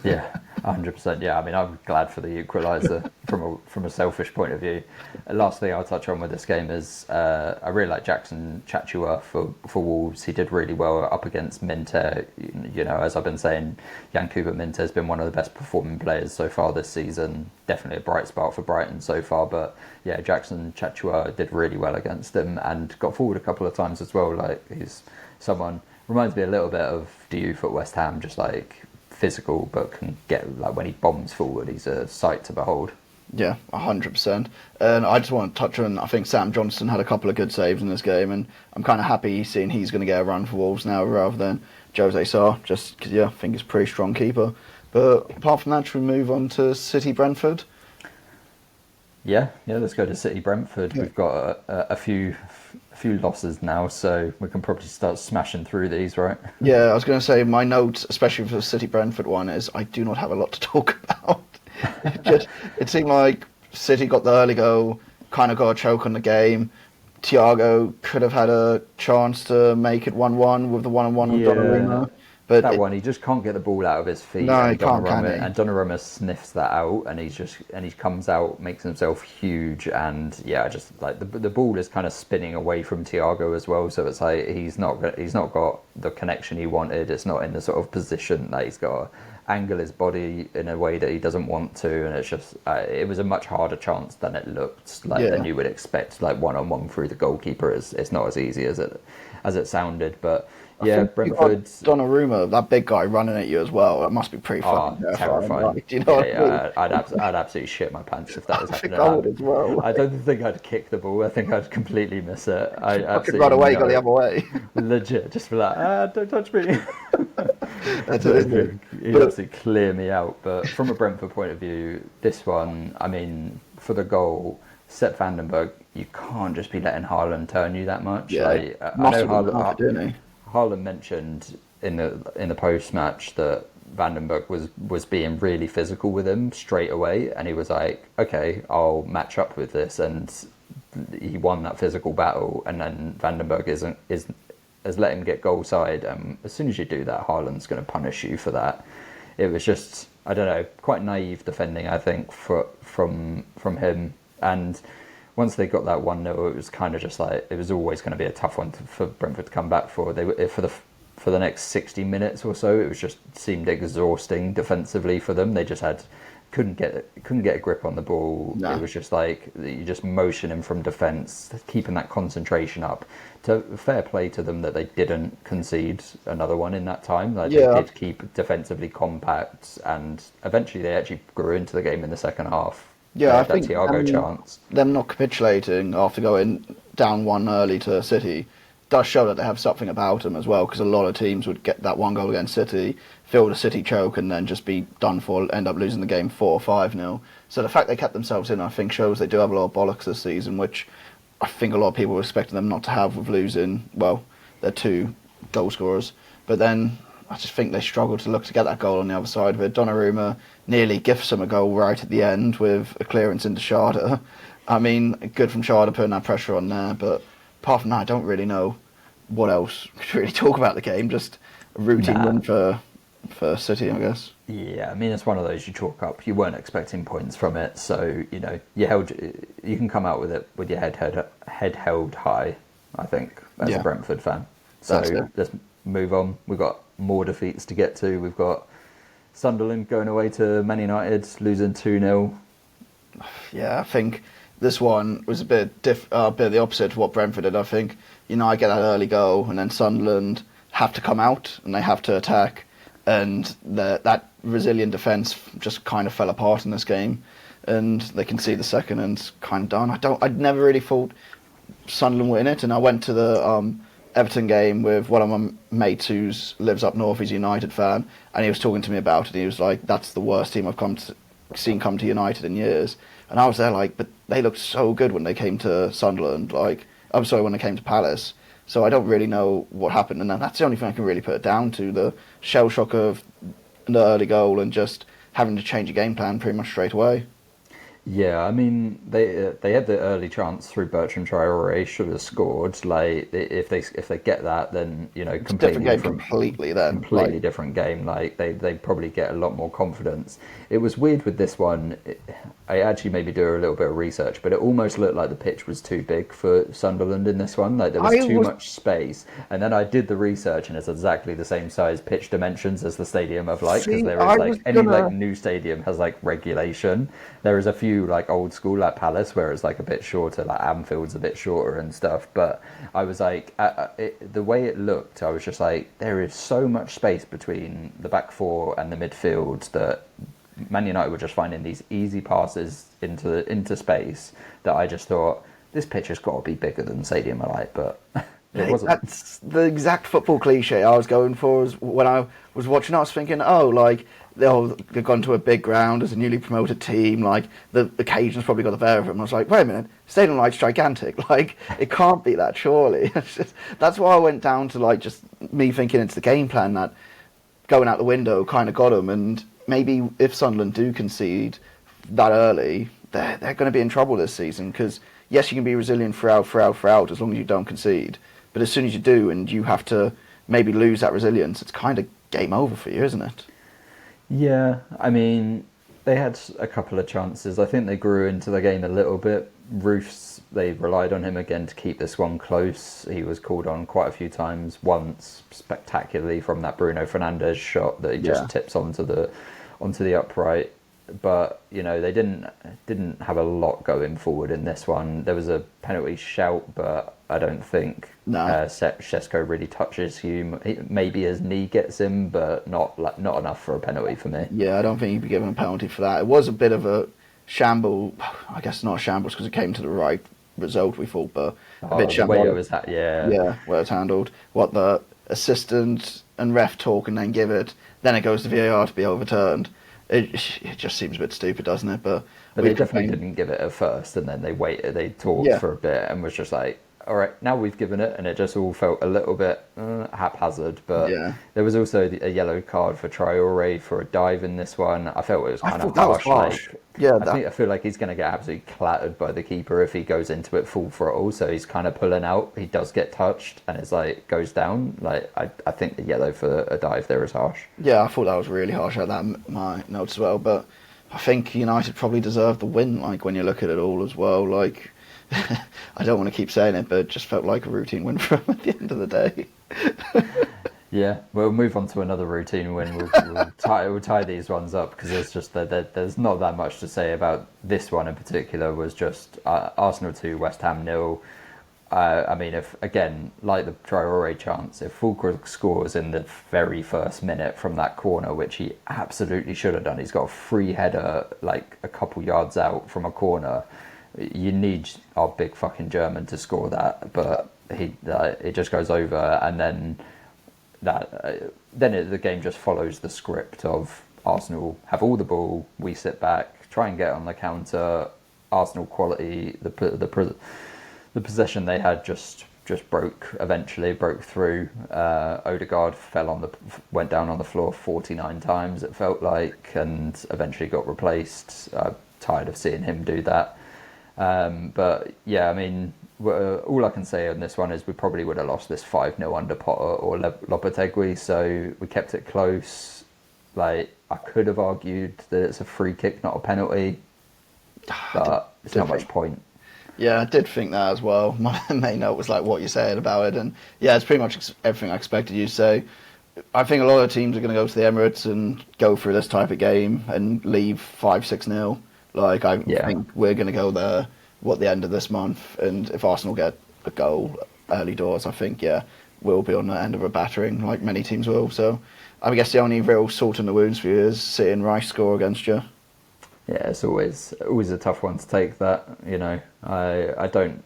Yeah, 100%. Yeah, I mean, I'm glad for the equaliser from a selfish point of view. Last thing I'll touch on with this game is I really like Jackson Chatua for Wolves. He did really well up against Minter. As I've been saying, Yankuba Minter has been one of the best performing players so far this season. Definitely a bright spot for Brighton so far. But yeah, Jackson Chatua did really well against him and got forward a couple of times as well. Like, he's someone, reminds me a little bit of Diouf at West Ham, just like physical, but can get, like, when he bombs forward, he's a sight to behold. Yeah, 100%. And I just want to touch on, I think Sam Johnson had a couple of good saves in this game, and I'm kind of happy seeing he's going to get a run for Wolves now rather than Jose Sarr, just because, I think he's a pretty strong keeper. But apart from that, should we move on to City Brentford? Yeah, let's go to City Brentford. Yeah. We've got a few losses now, so we can probably start smashing through these, right? Yeah, I was going to say my notes, especially for the City Brentford one, is I do not have a lot to talk about. It seemed like City got the early goal, kind of got a choke on the game. Thiago could have had a chance to make it 1-1 with the one-on-one with Donnarumma. But that one, he just can't get the ball out of his feet. No, he can't, can he? And Donnarumma sniffs that out, and he comes out, makes himself huge, and just like the ball is kind of spinning away from Thiago as well. So it's like he's not got the connection he wanted. It's not in the sort of position that he's got to angle his body in a way that he doesn't want to, and it's just it was a much harder chance than it looked like than you would expect. Like, one-on-one through the goalkeeper it's not as easy as it sounded, but. Yeah, Brentford. Donnarumma, that big guy running at you as well. That must be pretty fucking terrifying. Like, do you know what I mean? I'd absolutely shit my pants if that was happening. I would as well. I don't think I'd kick the ball. I think I'd completely miss it. I could run away, go the other way. Legit, just be like, don't touch me. He'd obviously clear me out. But from a Brentford point of view, this one, I mean, for the goal, Sepp Vandenberg, you can't just be letting Haaland turn you that much. Yeah, I know Haaland mentioned in the post match that Vandenberg was being really physical with him straight away, and he was like, okay, I'll match up with this, and he won that physical battle. And then Vandenberg has let him get goal side. As soon as you do that, Haaland's going to punish you for that. It was just I don't know, quite naive defending, I think, from him. And once they got that 1-0, it was kind of just like, it was always going to be a tough one for Brentford to come back for. For the next 60 minutes or so, it was just seemed exhausting defensively for them. They just couldn't get a grip on the ball. No. It was just like you just motion him from defence, keeping that concentration up. To fair play to them that they didn't concede another one in that time. They did keep defensively compact, and eventually they actually grew into the game in the second half. Yeah, I think Thiago chance. Them not capitulating after going down 1 early to City does show that they have something about them as well, because a lot of teams would get that 1 goal against City, feel the City choke, and then just be done for, end up losing the game 4 or 5-0. So the fact they kept themselves in, I think, shows they do have a lot of bollocks this season, which I think a lot of people were expecting them not to have with losing, well, their 2 goal scorers. But then I just think they struggled to look to get that goal on the other side of it. Donnarumma nearly gifts them a goal right at the end with a clearance into Sharda. I mean, good from Sharda putting that pressure on there, but apart from that, I don't really know what else to really talk about the game. Just a routine win for City, I guess. Yeah, I mean, it's one of those you chalk up. You weren't expecting points from it, so you can come out with it with your head held high, I think, as a Brentford fan. So let's move on. We've got more defeats to get to. We've got Sunderland going away to Man United, losing 2-0. Yeah, I think this one was a bit the opposite of what Brentford did. I think United get that early goal, and then Sunderland have to come out and they have to attack, and that resilient defence just kind of fell apart in this game, and they concede the second and it's kind of done. I'd never really thought Sunderland were in it, and I went to the Everton game with one of my mates who lives up north. He's a United fan, and he was talking to me about it. He was like, "That's the worst team I've seen come to United in years." And I was there like, but they looked so good when they came to Sunderland. Like, I'm sorry, when they came to Palace. So I don't really know what happened, and that's the only thing I can really put it down to: the shell shock of the early goal and just having to change a game plan pretty much straight away. Yeah, I mean, they had the early chance through Bertrand Traoré, should have scored. Like, if they get that, then completely different game. Like they probably get a lot more confidence. It was weird with this one. I actually maybe do a little bit of research, but it almost looked like the pitch was too big for Sunderland in this one. Like there was too much space. And then I did the research, and it's exactly the same size pitch dimensions as the Stadium of Light, because there is any new stadium has like regulation. There is a few like old school like Palace where it's like a bit shorter, like Anfield's a bit shorter and stuff, but I was like the way it looked, I was just like, there is so much space between the back four and the midfield that Man United were just finding these easy passes into space that I just thought, this pitch has got to be bigger than Stadium of Light, but it wasn't. That's the exact football cliche I was going for. When I was watching, I was thinking, they've gone to a big ground as a newly promoted team, like the occasion's probably got the better of them. I was like, wait a minute, Stadium Light's gigantic, like it can't be that surely. That's why I went down to like just me thinking it's the game plan that going out the window kind of got them, and maybe if Sunderland do concede that early, they're going to be in trouble this season, because yes, you can be resilient throughout as long as you don't concede, but as soon as you do and you have to maybe lose that resilience, it's kind of game over for you, isn't it? Yeah, I mean, they had a couple of chances. I think they grew into the game a little bit. Roofs, they relied on him again to keep this one close. He was called on quite a few times, once spectacularly from that Bruno Fernandes shot that he just tips onto the upright. But they didn't have a lot going forward in this one. There was a penalty shout, but I don't think Šeško really touches him. Maybe his knee gets him, but not enough for a penalty for me. Yeah, I don't think he'd be given a penalty for that. It was a bit of a shamble. I guess not a shambles because it came to the right result, we thought, but a bit shamble. The way it was that, yeah, where it's handled. What the assistant and ref talk and then give it, then it goes to VAR to be overturned. It just seems a bit stupid, doesn't it? But they definitely didn't give it at first, and then they talked for a bit and was just like, all right, now we've given it, and it just all felt a little bit haphazard. But there was also a yellow card for Traoré for a dive in this one. I felt it was kind of harsh. Yeah, I feel like he's going to get absolutely clattered by the keeper if he goes into it full throttle. So he's kind of pulling out. He does get touched, and it's like goes down. Like I think the yellow for a dive there is harsh. Yeah, I thought that was really harsh at that my notes as well. But I think United probably deserved the win. Like when you look at it all as well, like I don't want to keep saying it, but it just felt like a routine win for him at the end of the day. Yeah, we'll move on to another routine win. We'll tie these ones up because there's just there's not that much to say about this one in particular. Was just Arsenal 2, West Ham 0. I mean, if again, like the Traore chance, if Fulkrug scores in the very first minute from that corner, which he absolutely should have done, he's got a free header like a couple yards out from a corner. You need our big fucking German to score that, but it just goes over, and then the game just follows the script of Arsenal have all the ball, we sit back, try and get on the counter. Arsenal quality, the possession they had just broke through. Odegaard went down on the floor 49 times it felt like, and eventually got replaced. Tired of seeing him do that. But yeah, I mean, all I can say on this one is we probably would have lost this 5-0 under Potter or Lopetegui, so we kept it close. Like, I could have argued that it's a free kick, not a penalty, but there's not much point. Yeah, I did think that as well. My main note was like what you said about it, and yeah, it's pretty much everything I expected you to say. I think a lot of teams are going to go to the Emirates and go through this type of game and leave 5-6-0. Like, I think we're going to go there, the end of this month, and if Arsenal get a goal early doors, I think, we'll be on the end of a battering, like many teams will. So I guess the only real salt in the wounds for you is seeing Rice score against you. Yeah, it's always a tough one to take that, you know. I don't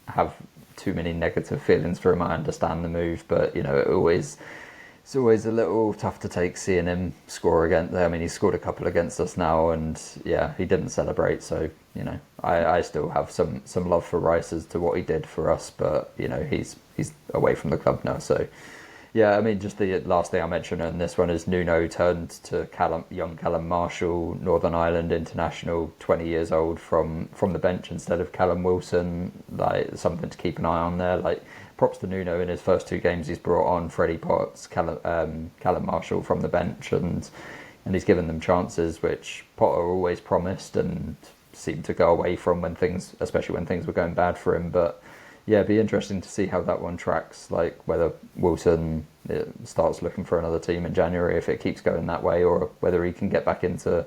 have too many negative feelings for him. I understand the move, but, you know, it's always a little tough to take seeing him score again. I mean, he's scored a couple against us now, and yeah, he didn't celebrate. So, you know, I still have some love for Rice as to what he did for us, but, you know, he's away from the club now. So, yeah, I mean, just the last thing I mentioned in this one is Nuno turned to young Callum Marshall, Northern Ireland international, 20 years old, from the bench instead of Callum Wilson. Like, something to keep an eye on there. Like, props to Nuno in his first two games. He's brought on Freddie Potts, Callum Marshall from the bench, and he's given them chances which Potter always promised and seemed to go away from especially when things were going bad for him. But yeah, it'd be interesting to see how that one tracks, like whether Wilson starts looking for another team in January if it keeps going that way, or whether he can get back into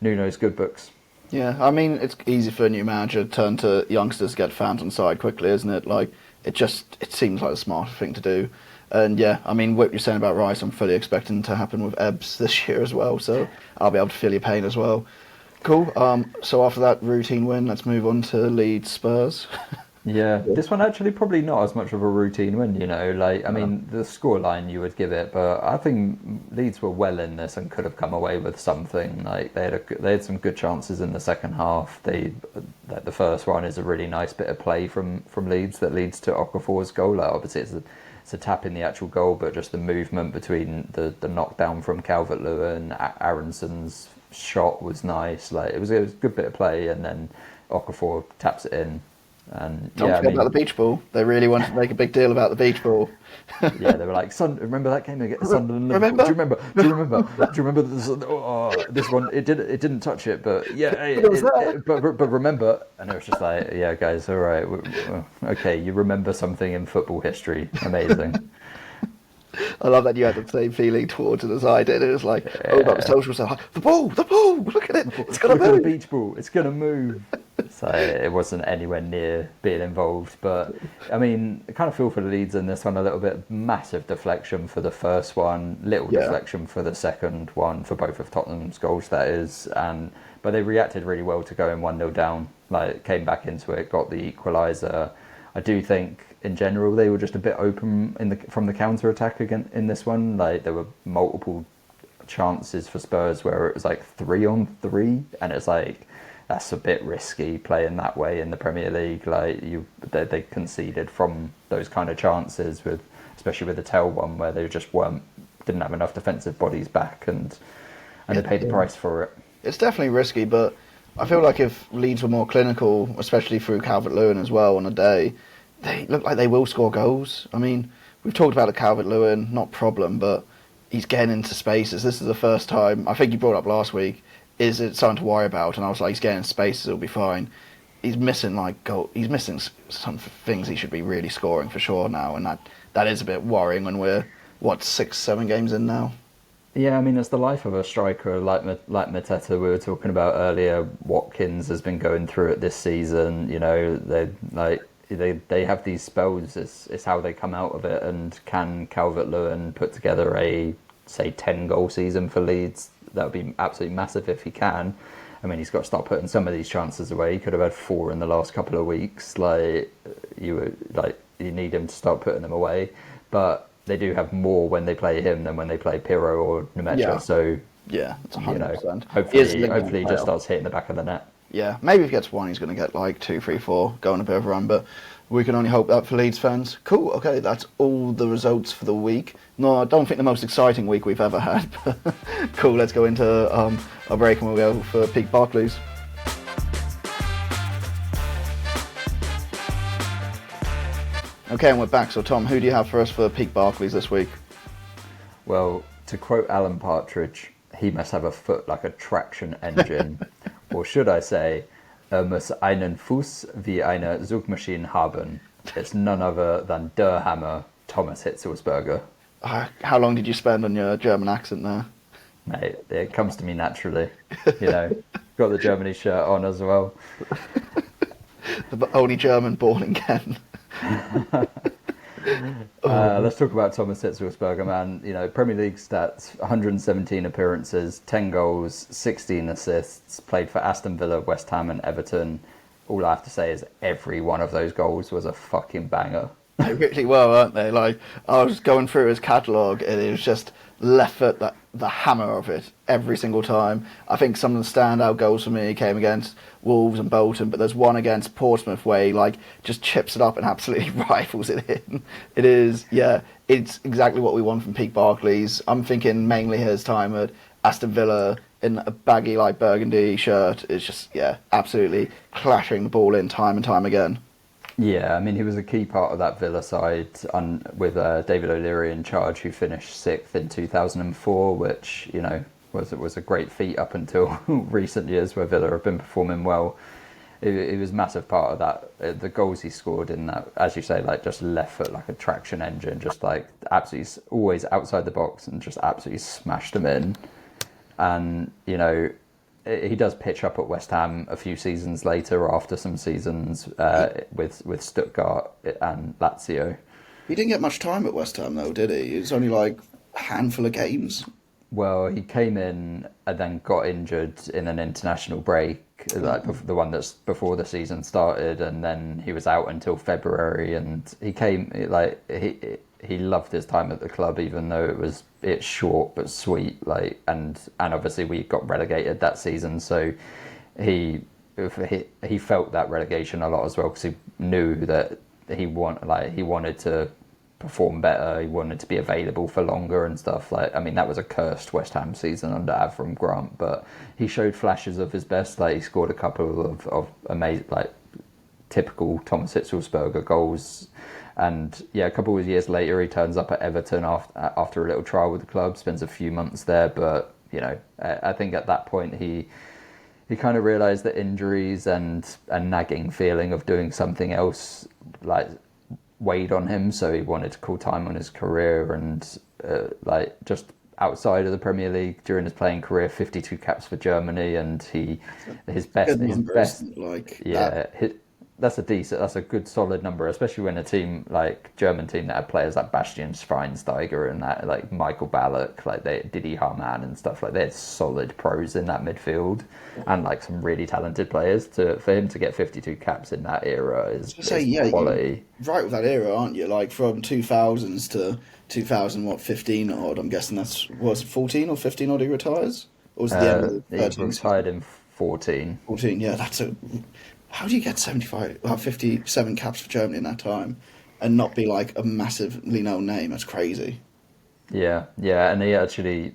Nuno's good books. Yeah, I mean, it's easy for a new manager to turn to youngsters to get fans on side quickly, isn't it? Like, it seems like a smart thing to do. And yeah, I mean, what you're saying about Rice, I'm fully expecting to happen with Ebbs this year as well, so I'll be able to feel your pain as well. Cool. So after that routine win, let's move on to Leeds Spurs. Yeah, this one actually probably not as much of a routine win, you know. Like, I mean, the scoreline you would give it, but I think Leeds were well in this and could have come away with something. Like, they had some good chances in the second half. The first one is a really nice bit of play from Leeds that leads to Okafor's goal. Like, obviously, it's a tap in the actual goal, but just the movement between the knockdown from Calvert-Lewin, Aronson's shot was nice. Like, it was a good bit of play, and then Okafor taps it in. And Don't forget about the beach ball. They really wanted to make a big deal about the beach ball. Yeah, they were like, remember that game against Sunderland? Remember? Do you remember this one? It didn't touch it, but yeah, but remember. And it was just like, yeah, guys, all right, okay, you remember something in football history? Amazing. I love that you had the same feeling towards it as I did. It was like, about the social stuff. The ball, look at it. It's going to move. The beach ball, it's going to move. So it wasn't anywhere near being involved. But, I mean, I kind of feel for Leeds in this one a little bit. Massive deflection for the first one, deflection for the second one, for both of Tottenham's goals, that is. But they reacted really well to going 1-0 down. Like, came back into it, got the equaliser. I do think, in general, they were just a bit open from the counter-attack again in this one. Like, there were multiple chances for Spurs where it was like 3-on-3, and it's like, that's a bit risky playing that way in the Premier League. Like, they conceded from those kind of chances, especially with the tail one where they just didn't have enough defensive bodies back, and they paid the price for it. It's definitely risky, but I feel like if Leeds were more clinical, especially through Calvert-Lewin as well on a day, they look like they will score goals. I mean, we've talked about the Calvert-Lewin, not problem, but he's getting into spaces. This is the first time, I think you brought up last week, is it something to worry about? And I was like, he's getting in spaces, it'll be fine. He's missing he's missing some things he should be really scoring for sure now, and that is a bit worrying when we're, 6-7 games in now? Yeah, I mean, it's the life of a striker like Maaatte we were talking about earlier. Watkins has been going through it this season. You know, they have these spells. It's how they come out of it. And can Calvert-Lewin put together a, say, 10-goal season for Leeds? That would be absolutely massive if he can. I mean, he's got to start putting some of these chances away. He could have had 4 in the last couple of weeks. You need him to start putting them away. But they do have more when they play him than when they play Pirro or Nemecha. Yeah. So it's 100%. Hopefully he just starts hitting the back of the net. Yeah, maybe if he gets 1, he's going to get like 2, 3, 4, go on a bit of a run. But we can only hope that for Leeds fans. Cool. Okay, that's all the results for the week. No, I don't think the most exciting week we've ever had. But cool. Let's go into our break and we'll go for Peak Barclays. Okay, and we're back. So, Tom, who do you have for us for Peak Barclays this week? Well, to quote Alan Partridge, he must have a foot like a traction engine. Or should I say, muss einen Fuß wie eine Zugmaschine haben. It's none other than Der Hammer, Thomas Hitzelsberger. How long did you spend on your German accent there? Mate, it comes to me naturally. You know, got the Germany shirt on as well. The only German born in Kent. Let's talk about Thomas Hitzelsberger, man. You know, Premier League stats: 117 appearances, 10 goals, 16 assists. Played for Aston Villa, West Ham, and Everton. All I have to say is every one of those goals was a fucking banger. They really were, weren't they? Like, I was going through his catalogue and it was just left foot, the hammer of it every single time. I think some of the standout goals for me came against Wolves and Bolton, but there's one against Portsmouth where he just chips it up and absolutely rifles it in. It's exactly what we want from Peak Barclays. I'm thinking mainly his time at Aston Villa in a baggy burgundy shirt is just absolutely clashing the ball in time and time again. Yeah, I mean, he was a key part of that Villa side with David O'Leary in charge, who finished 6th in 2004, which, you know, was a great feat up until recent years where Villa have been performing well. It was a massive part of that. The goals he scored in that, as you say, just left foot like a traction engine, just absolutely always outside the box and just absolutely smashed them in. And, you know, he does pitch up at West Ham a few seasons later after some seasons with Stuttgart and Lazio. He didn't get much time at West Ham though, did he? It was only a handful of games. Well, he came in and then got injured in an international break, the one that's before the season started, and then he was out until February. And he came he loved his time at the club, even though it's short but sweet. And obviously we got relegated that season, so he felt that relegation a lot as well, because he knew that he wanted to perform better. He wanted to be available for longer and stuff. I mean, that was a cursed West Ham season under Avram Grant, but he showed flashes of his best. He scored a couple of amazing, typical Thomas Hitzelsberger goals. And a couple of years later, he turns up at Everton after a little trial with the club, spends a few months there. But, you know, I think at that point he kind of realised that injuries and a nagging feeling of doing something else weighed on him, so he wanted to call time on his career. And just outside of the Premier League during his playing career, 52 caps for Germany, and that's a good solid number, especially when a team German team that had players like Bastian Schweinsteiger and that Michael Ballack, Didi Hamann and stuff, they had solid pros in that midfield and some really talented players. For him to get 52 caps in that era is quality. You're right with that era, aren't you? From 2000s to 2015 odd. I'm guessing was 14 or 15 odd he retires, or was it the end of the 13? He retired in 14. 14, yeah. How do you get 57 caps for Germany in that time and not be a massively known name? That's crazy. Yeah, and he actually,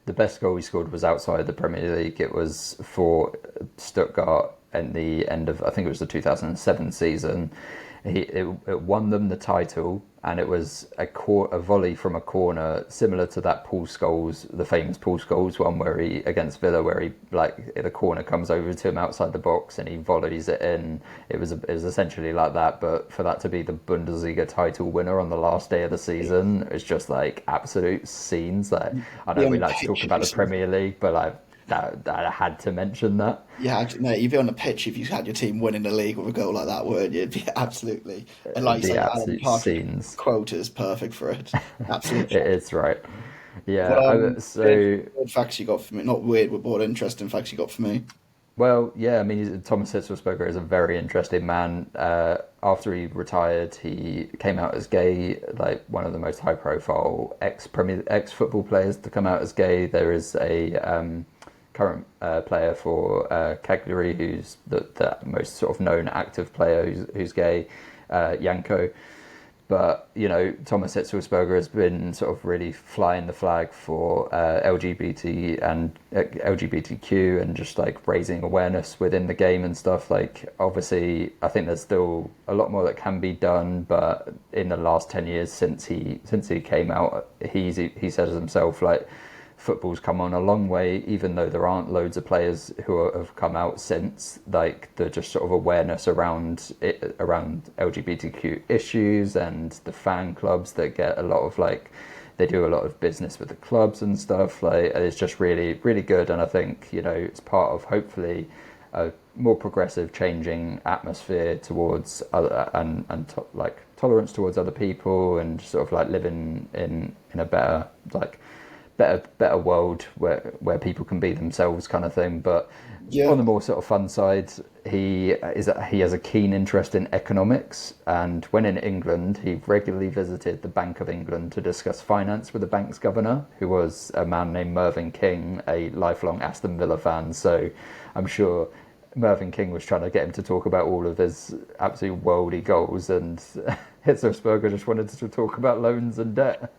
the best goal he scored was outside the Premier League. It was for Stuttgart at the end of, I think it was the 2007 season. It won them the title, and it was a volley from a corner, similar to that Paul Scholes, the famous Paul Scholes one, where he against Villa, where he like the corner comes over to him outside the box and he volleys it in. It was essentially like that, but for that to be the Bundesliga title winner on the last day of the season, it's just like absolute scenes. Like, I know we like to talk about the Premier League, but like that I had to mention that. Yeah, mate, you'd be on the pitch if you had your team winning the league with a goal like that, wouldn't you? It'd be absolutely, and like you say, Alan Partridge's scenes. quote is perfect for it. Absolutely. It is right. Yeah. But, So weird facts you got for me, not weird, but what interesting facts you got for me. well, yeah. I mean, Thomas Hitzlsperger is a very interesting man. After he retired, he came out as gay, like one of the most high-profile ex football players to come out as gay. There is a current player for Cagliari, who's the most sort of known active player who's gay, Janko. But, you know, Thomas Hitzlsperger has been sort of really flying the flag for LGBT and LGBTQ and just like raising awareness within the game and stuff. Like, obviously, I think there's still a lot more that can be done. But in the last 10 years since he came out, he says himself, like, football's come on a long way, even though there aren't loads of players who have come out since. Like, the just sort of awareness around LGBTQ issues and the fan clubs that get a lot of like, they do a lot of business with the clubs and stuff. Like, it's just really, really good. And I think, you know, it's part of hopefully a more progressive, changing atmosphere towards other like tolerance towards other people and sort of like living in a better world where people can be themselves, kind of thing. But Yeah. on the more sort of fun side, he has a keen interest in economics, and when in England, he regularly visited the Bank of England to discuss finance with the bank's governor, who was a man named Mervyn King, a lifelong Aston Villa fan. So I'm sure Mervyn King was trying to get him to talk about all of his absolute worldy goals, and Hitzlsperger just wanted to talk about loans and debt.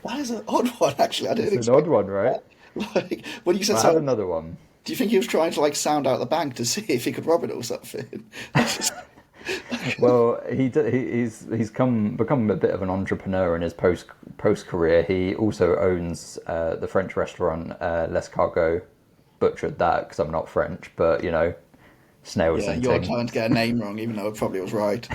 That is an odd one, actually. I didn't It's an odd one, right? expect that. Like, when you said I had something, another one. do you think he was trying to like sound out the bank to see if he could rob it or something? Well, he's become a bit of an entrepreneur in his post career. He also owns the French restaurant L'Escargot. Butchered that because I'm not French, but you know, snails Yeah, and you're ting. trying to get a name wrong, even though it probably was right.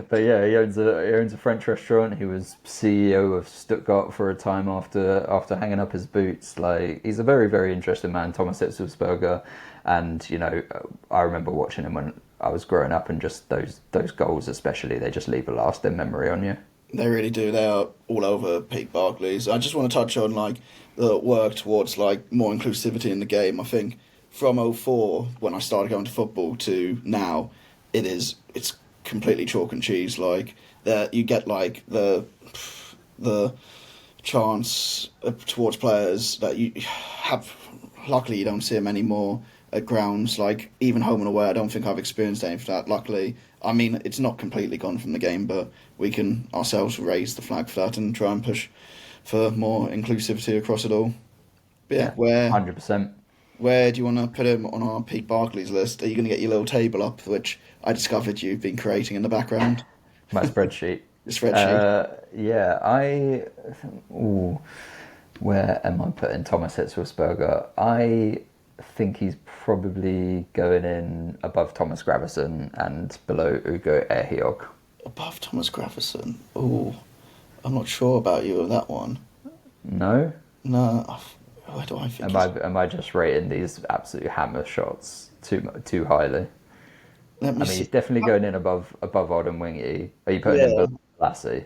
But yeah, he owns a French restaurant. He was CEO of Stuttgart for a time after hanging up his boots. Like, he's a very, very interesting man, Thomas Hitzlsperger. And you know, I remember watching him when I was growing up, and just those goals especially, they just leave a lasting memory on you. They really do. They are all over Pete Barclays. I just want to touch on like the work towards like more inclusivity in the game. I think from '04 when I started going to football to now, it's completely chalk and cheese. Like that, you get like the chance towards players that you have. Luckily, you don't see them anymore at grounds. Like even home and away, I don't think I've experienced any of that. Luckily, I mean it's not completely gone from the game, but we can ourselves raise the flag for that and try and push for more inclusivity across it all. But yeah, 100%. where do you want to put him on our Pete Barclays list? Are you going to get your little table up, which I discovered you've been creating in the background? My spreadsheet. The spreadsheet. Where am I putting Thomas Hitzlsperger? I think he's probably going in above Thomas Gravesen and below Ugo Ehiogu. Above Thomas Gravesen. Oh, I'm not sure about you with that one. No? No, where do I think? Am I just rating these absolute hammer shots too highly? Let me I mean, see. he's definitely going in above Odin Wingy. Are you putting him below Lassie?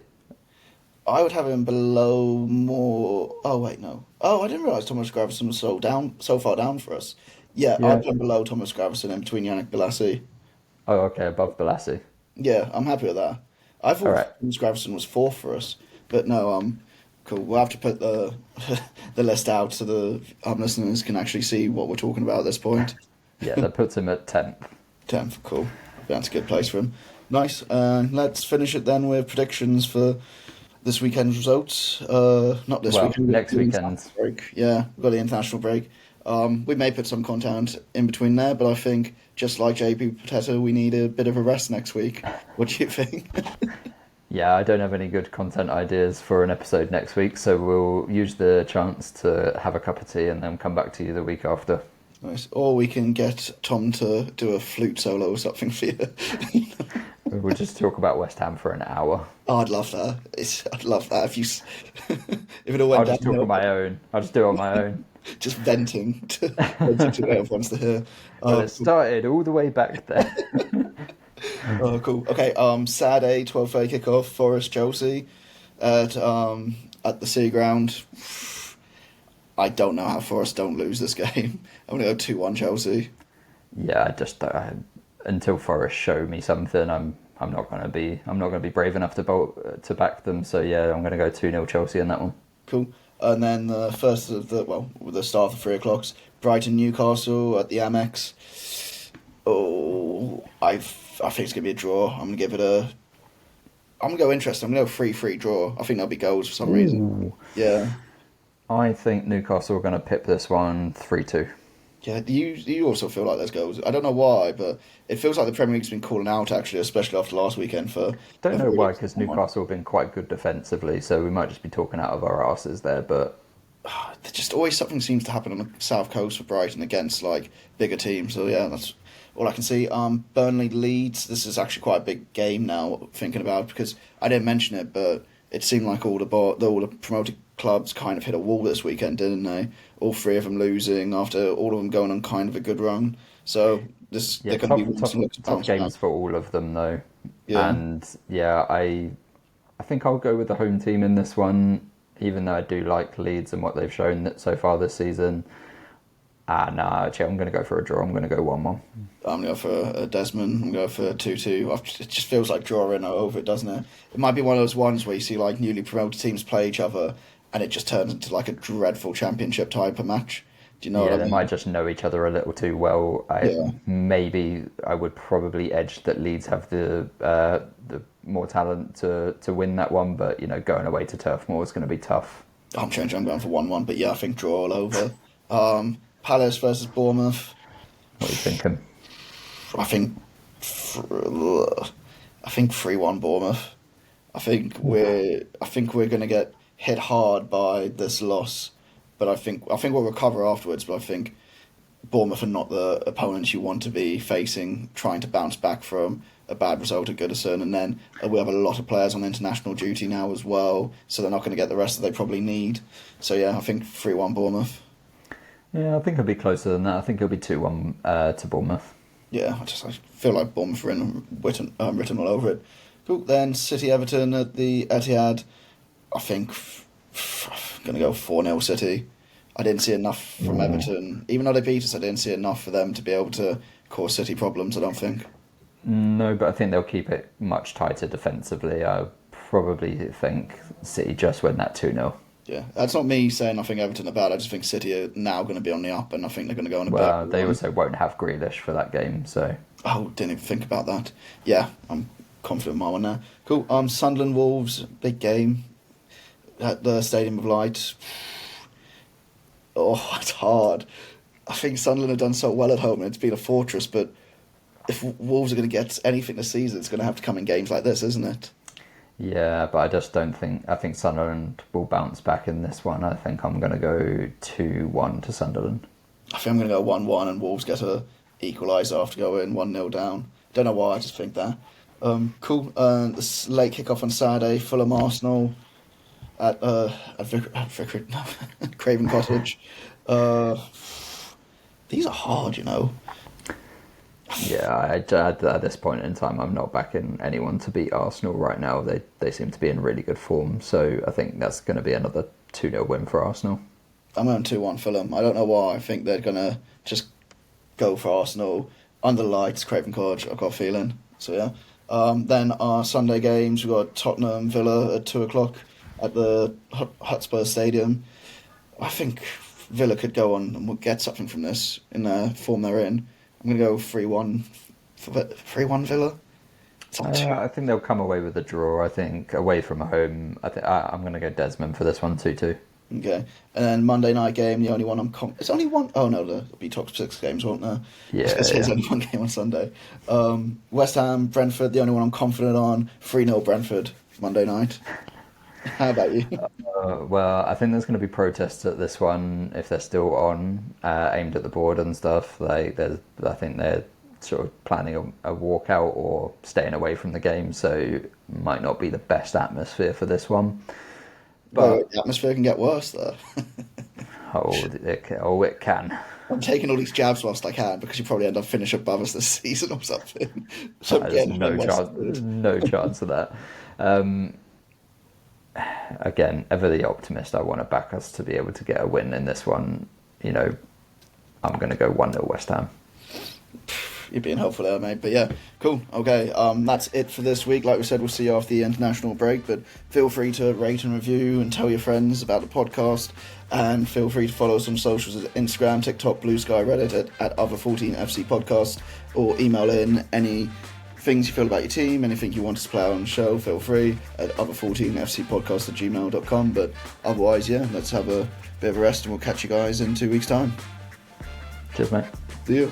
I would have him below more. Oh wait, no. Oh, I didn't realise Thomas Gravesen was so far down for us. Yeah, Yeah. I'd put him below Thomas Gravesen in between Yannick Bolasie. Oh, okay, above Balassi. Yeah, I'm happy with that. I thought Alright. Thomas Gravesen was fourth for us, but no, cool. We'll have to put the the list out so the listeners can actually see what we're talking about at this point. Yeah, that puts him at 10th. 10th, cool. That's a good place for him. Nice. Let's finish it then with predictions for this weekend's results. Not this Well, weekend. next the weekend. international break. Yeah, we've got the international break. We may put some content in between there, but I think just like JP Potato, we need a bit of a rest next week. What do you think? Yeah, I don't have any good content ideas for an episode next week, so we'll use the chance to have a cup of tea and then come back to you the week after. Nice. Or we can get Tom to do a flute solo or something for you. We'll just talk about West Ham for an hour. Oh, I'd love that. I'd love that if you if it all went I'll just talk downhill. on my own. I'll just do it on my own. Just venting to whoever wants to hear. Well, it started all the way back there. Oh, cool. Okay. Saturday, 12:30 kickoff. Forest Chelsea at the Sea Ground. I don't know how Forest don't lose this game. I'm gonna go 2-1 Chelsea. Yeah, I just until Forest show me something, I'm not gonna be brave enough to back them. So yeah, I'm gonna go 2-0 Chelsea in that one. Cool. And then the first of the start of the 3 o'clocks, Brighton Newcastle at the Amex. Oh, I think it's gonna be a draw. I'm gonna go interesting. I'm gonna go 3-3 draw. I think there'll be goals for some reason. Yeah. I think Newcastle are going to pip this one 3-2. Yeah, you also feel like there's goals. I don't know why, but it feels like the Premier League's been calling out, actually, especially after last weekend. Don't know why, because Newcastle have been quite good defensively, so we might just be talking out of our asses there, but... There's just always something seems to happen on the South Coast for Brighton against, like, bigger teams. So, yeah, that's all I can see. Burnley Leeds, this is actually quite a big game now, thinking about, because I didn't mention it, but it seemed like all the promoted clubs kind of hit a wall this weekend, didn't they? All 3 of them losing after all of them going on kind of a good run. So they're going to be tough games for all of them, though. Yeah. And yeah, I think I'll go with the home team in this one, even though I do like Leeds and what they've shown so far this season. Actually, I'm going to go for a draw. I'm going to go 1-1. I'm going to go for a Desmond. I'm going to go for 2-2. It just feels like drawing over it, doesn't it? It might be one of those ones where you see like newly promoted teams play each other and it just turns into like a dreadful championship type of match. Do you know what I mean? They might just know each other a little too well. Maybe I would probably edge that Leeds have the more talent to win that one, but going away to Turf Moor is going to be tough. I'm changing. I'm going for 1-1, but yeah, I think draw all over. Palace versus Bournemouth. What are you thinking? I think 3-1 Bournemouth. I think we're going to get hit hard by this loss, but I think we'll recover afterwards. But I think Bournemouth are not the opponents you want to be facing, trying to bounce back from a bad result at Goodison, and then we have a lot of players on international duty now as well, so they're not going to get the rest that they probably need. So yeah, I think 3-1 Bournemouth. Yeah, I think it'll be closer than that. I think it'll be 2-1 to Bournemouth. Yeah, I feel like Bournemouth are written all over it. Cool. Then City Everton at the Etihad. I think I'm going to go 4-0 City. I didn't see enough from Everton. Even though they beat us, I didn't see enough for them to be able to cause City problems, I don't think. No, but I think they'll keep it much tighter defensively. I probably think City just win that 2-0. Yeah, that's not me saying I think Everton are bad. I just think City are now going to be on the up, and I think they're going to go on a Well, they also won't have Grealish for that game, so... Oh, didn't even think about that. Yeah, I'm confident in my one now. Cool. Sunderland Wolves, big game at the Stadium of Light. Oh, it's hard. I think Sunderland have done so well at home, and it's been a fortress, but if Wolves are going to get anything this season, it's going to have to come in games like this, isn't it? Yeah, but I just don't think... I think Sunderland will bounce back in this one. I think I'm going to go 2-1 to Sunderland. I think I'm going to go 1-1 and Wolves get a equaliser after going 1-0 down. Don't know why, I just think that. Cool. This late kick-off on Saturday, Fulham Arsenal at Craven Cottage. These are hard, Yeah, at this point in time, I'm not backing anyone to beat Arsenal right now. They seem to be in really good form, so I think that's going to be another 2-0 win for Arsenal. I'm going 2-1 Fulham. I don't know why. I think they're going to just go for Arsenal under the lights, Craven Cottage, I've got a feeling. So yeah. Then our Sunday games, we've got Tottenham Villa at 2 o'clock at the Hotspur Stadium. I think Villa could go on and we'll get something from this in the form they're in. I'm going to go 3-1 Villa. I think they'll come away with a draw. I think away from home, I'm going to go Desmond for this one, 2-2. Okay, and then Monday night game, the only one it's only one. Oh no, there'll be top 6 games, won't there? Yeah, There's only one game on Sunday. West Ham, Brentford, the only one I'm confident on. 3-0 Brentford Monday night. How about you? Well, I think there's going to be protests at this one if they're still on, aimed at the board and stuff. I think they're sort of planning a walkout or staying away from the game, so might not be the best atmosphere for this one. But the atmosphere can get worse though. it can. I'm taking all these jabs whilst I can because you probably end up finishing above us this season or something. So There's no chance of that. Again, ever the optimist, I want to back us to be able to get a win in this one. You know, I'm going to go 1-0 West Ham. You're being helpful there, mate. But yeah, cool. Okay, that's it for this week. Like we said, we'll see you after the international break. But feel free to rate and review and tell your friends about the podcast. And feel free to follow us on socials at Instagram, TikTok, Blue Sky, Reddit at Other14FC Podcast. Or email in any things you feel about your team, anything you want us to play on the show, feel free at Other14FCPodcast@gmail.com. But otherwise, yeah, let's have a bit of a rest and we'll catch you guys in 2 weeks' time. Cheers, mate. See you.